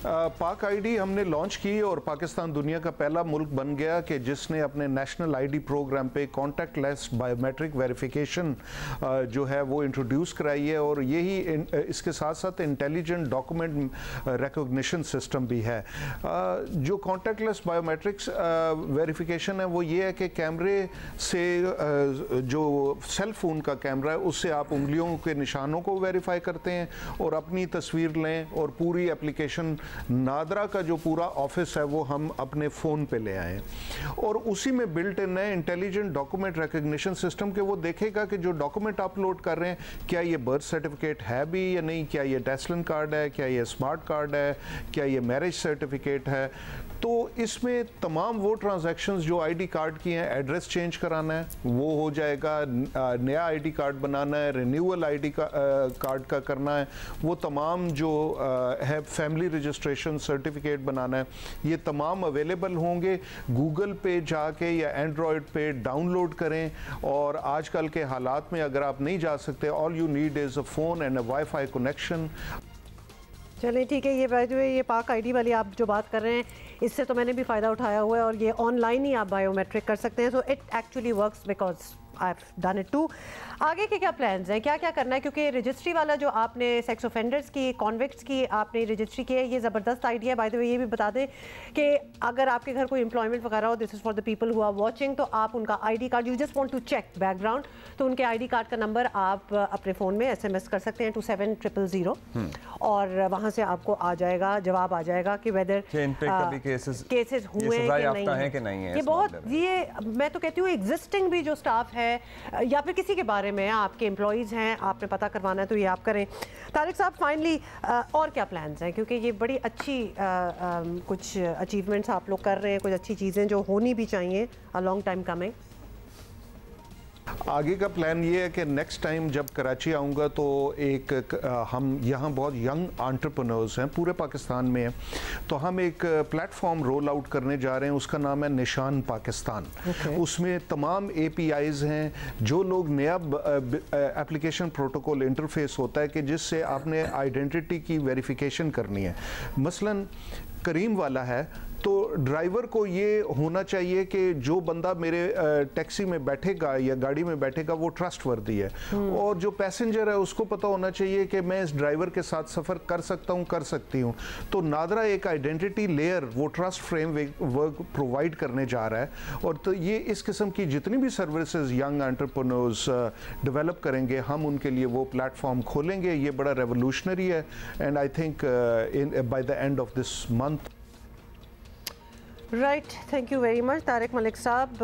पाक आईडी हमने लॉन्च की और पाकिस्तान दुनिया का पहला मुल्क बन गया कि जिसने अपने नेशनल आईडी प्रोग्राम पे कॉन्टैक्टलेस बायोमेट्रिक वेरिफिकेशन जो है वो इंट्रोड्यूस कराई है, और यही इसके साथ साथ इंटेलिजेंट डॉक्यूमेंट रिकॉग्निशन सिस्टम भी है। जो कॉन्टैक्टलेस बायोमेट्रिक्स वेरिफिकेशन है वो ये है कि कैमरे से जो सेल फोन का कैमरा है उससे आप उंगलियों के निशानों को वेरीफाई करते हैं और अपनी तस्वीर लें, और पूरी एप्लीकेशन नादरा का जो पूरा ऑफिस है वो हम अपने फ़ोन पे ले आए, और उसी में बिल्ट इन है इंटेलिजेंट डॉक्यूमेंट रिकॉग्निशन सिस्टम के वो देखेगा कि जो डॉक्यूमेंट अपलोड कर रहे हैं क्या ये बर्थ सर्टिफिकेट है भी या नहीं, क्या ये टेस्लन कार्ड है, क्या ये स्मार्ट कार्ड है, क्या ये मैरिज सर्टिफिकेट है। तो इसमें तमाम वो ट्रांजैक्शंस जो आईडी कार्ड की हैं, एड्रेस चेंज कराना है वो हो जाएगा, नया आईडी कार्ड बनाना है, रिन्यूअल आईडी कार्ड का करना है, वो तमाम जो है फैमिली रजिस्ट्रेशन सर्टिफिकेट बनाना है, ये तमाम अवेलेबल होंगे। गूगल पे जाके या एंड्रॉयड पे डाउनलोड करें, और आजकल के हालात में अगर आप नहीं जा सकते, all you need is a phone and a wifi connection. चलिए ठीक है, ये बाय द वे ये पाक आईडी वाली आप जो बात कर रहे हैं इससे तो मैंने भी फ़ायदा उठाया हुआ है, और ये ऑनलाइन ही आप बायोमेट्रिक कर सकते हैं, so it actually works because I have done it too. आगे के क्या प्लान्स हैं, क्या क्या करना है? क्योंकि रजिस्ट्री वाला जो आपने सेक्स ऑफेंडर्स की, कॉन्विक्ट्स की आपने रजिस्ट्री की है, ये ज़बरदस्त आइडिया है। बाय द वे ये भी बता दें कि अगर आपके घर कोई एम्प्लॉयमेंट वगैरह हो, this is for the people who are watching, तो आप उनका ID card, you just want to check background, तो उनके आईडी कार्ड का नंबर आप अपने फ़ोन में SMS कर सकते हैं 27000, और वहाँ से आपको आ जाएगा, जवाब आ जाएगा कि वेदर केसेस हुए कि नहीं है। ये बहुत, ये मैं तो कहती हूँ एग्जिस्टिंग भी जो स्टाफ है है या फिर किसी के बारे में आपके एम्प्लॉयज़ हैं, आपने पता करवाना है तो ये आप करें। तारिक साहब, फाइनली और क्या प्लान्स हैं, क्योंकि ये बड़ी अच्छी कुछ अचीवमेंट्स आप लोग कर रहे हैं, कुछ अच्छी चीज़ें जो होनी भी चाहिए, अ लॉन्ग टाइम कमिंग। आगे का प्लान ये है कि नेक्स्ट टाइम जब कराची आऊँगा तो हम यहाँ बहुत यंग एंटरप्रेन्योर्स हैं, पूरे पाकिस्तान में हैं, तो हम एक प्लेटफॉर्म रोल आउट करने जा रहे हैं, उसका नाम है निशान पाकिस्तान। उसमें तमाम APIs हैं, जो लोग नया एप्लीकेशन प्रोटोकॉल इंटरफेस होता है कि जिससे आपने आइडेंटिटी की वेरिफिकेशन करनी है, मसलन करीम वाला है तो ड्राइवर को ये होना चाहिए कि जो बंदा मेरे टैक्सी में बैठेगा या गाड़ी में बैठेगा वो ट्रस्टवर्दी है, और जो पैसेंजर है उसको पता होना चाहिए कि मैं इस ड्राइवर के साथ सफ़र कर सकता हूँ, कर सकती हूँ। तो नादरा एक आइडेंटिटी लेयर, वो ट्रस्ट फ्रेमवर्क प्रोवाइड करने जा रहा है, और तो ये इस किस्म की जितनी भी सर्विसेज यंग एंटरप्रेन्योर्स डेवलप करेंगे, हम उनके लिए वो प्लेटफॉर्म खोलेंगे। ये बड़ा रेवोल्यूशनरी है, and I think by the end of this month. Right, thank you very much Tariq Malik साहब,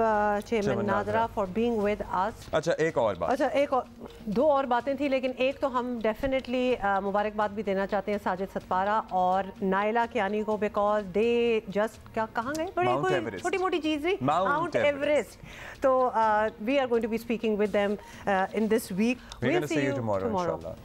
chairman NADRA, for being with us. अच्छा, एक और बात, अच्छा एक और, दो और बातें थी, लेकिन एक तो हम डेफिनेटली मुबारकबाद भी देना चाहते हैं साजिद सतपारा और नाइला कियानी को, बिकॉज दे जस्ट कहाँ गए, बड़ी कोई छोटी मोटी चीज़ नहीं, माउंट एवरेस्ट। तो we are going to be speaking with them in this week. We're going to see you tomorrow, inshallah.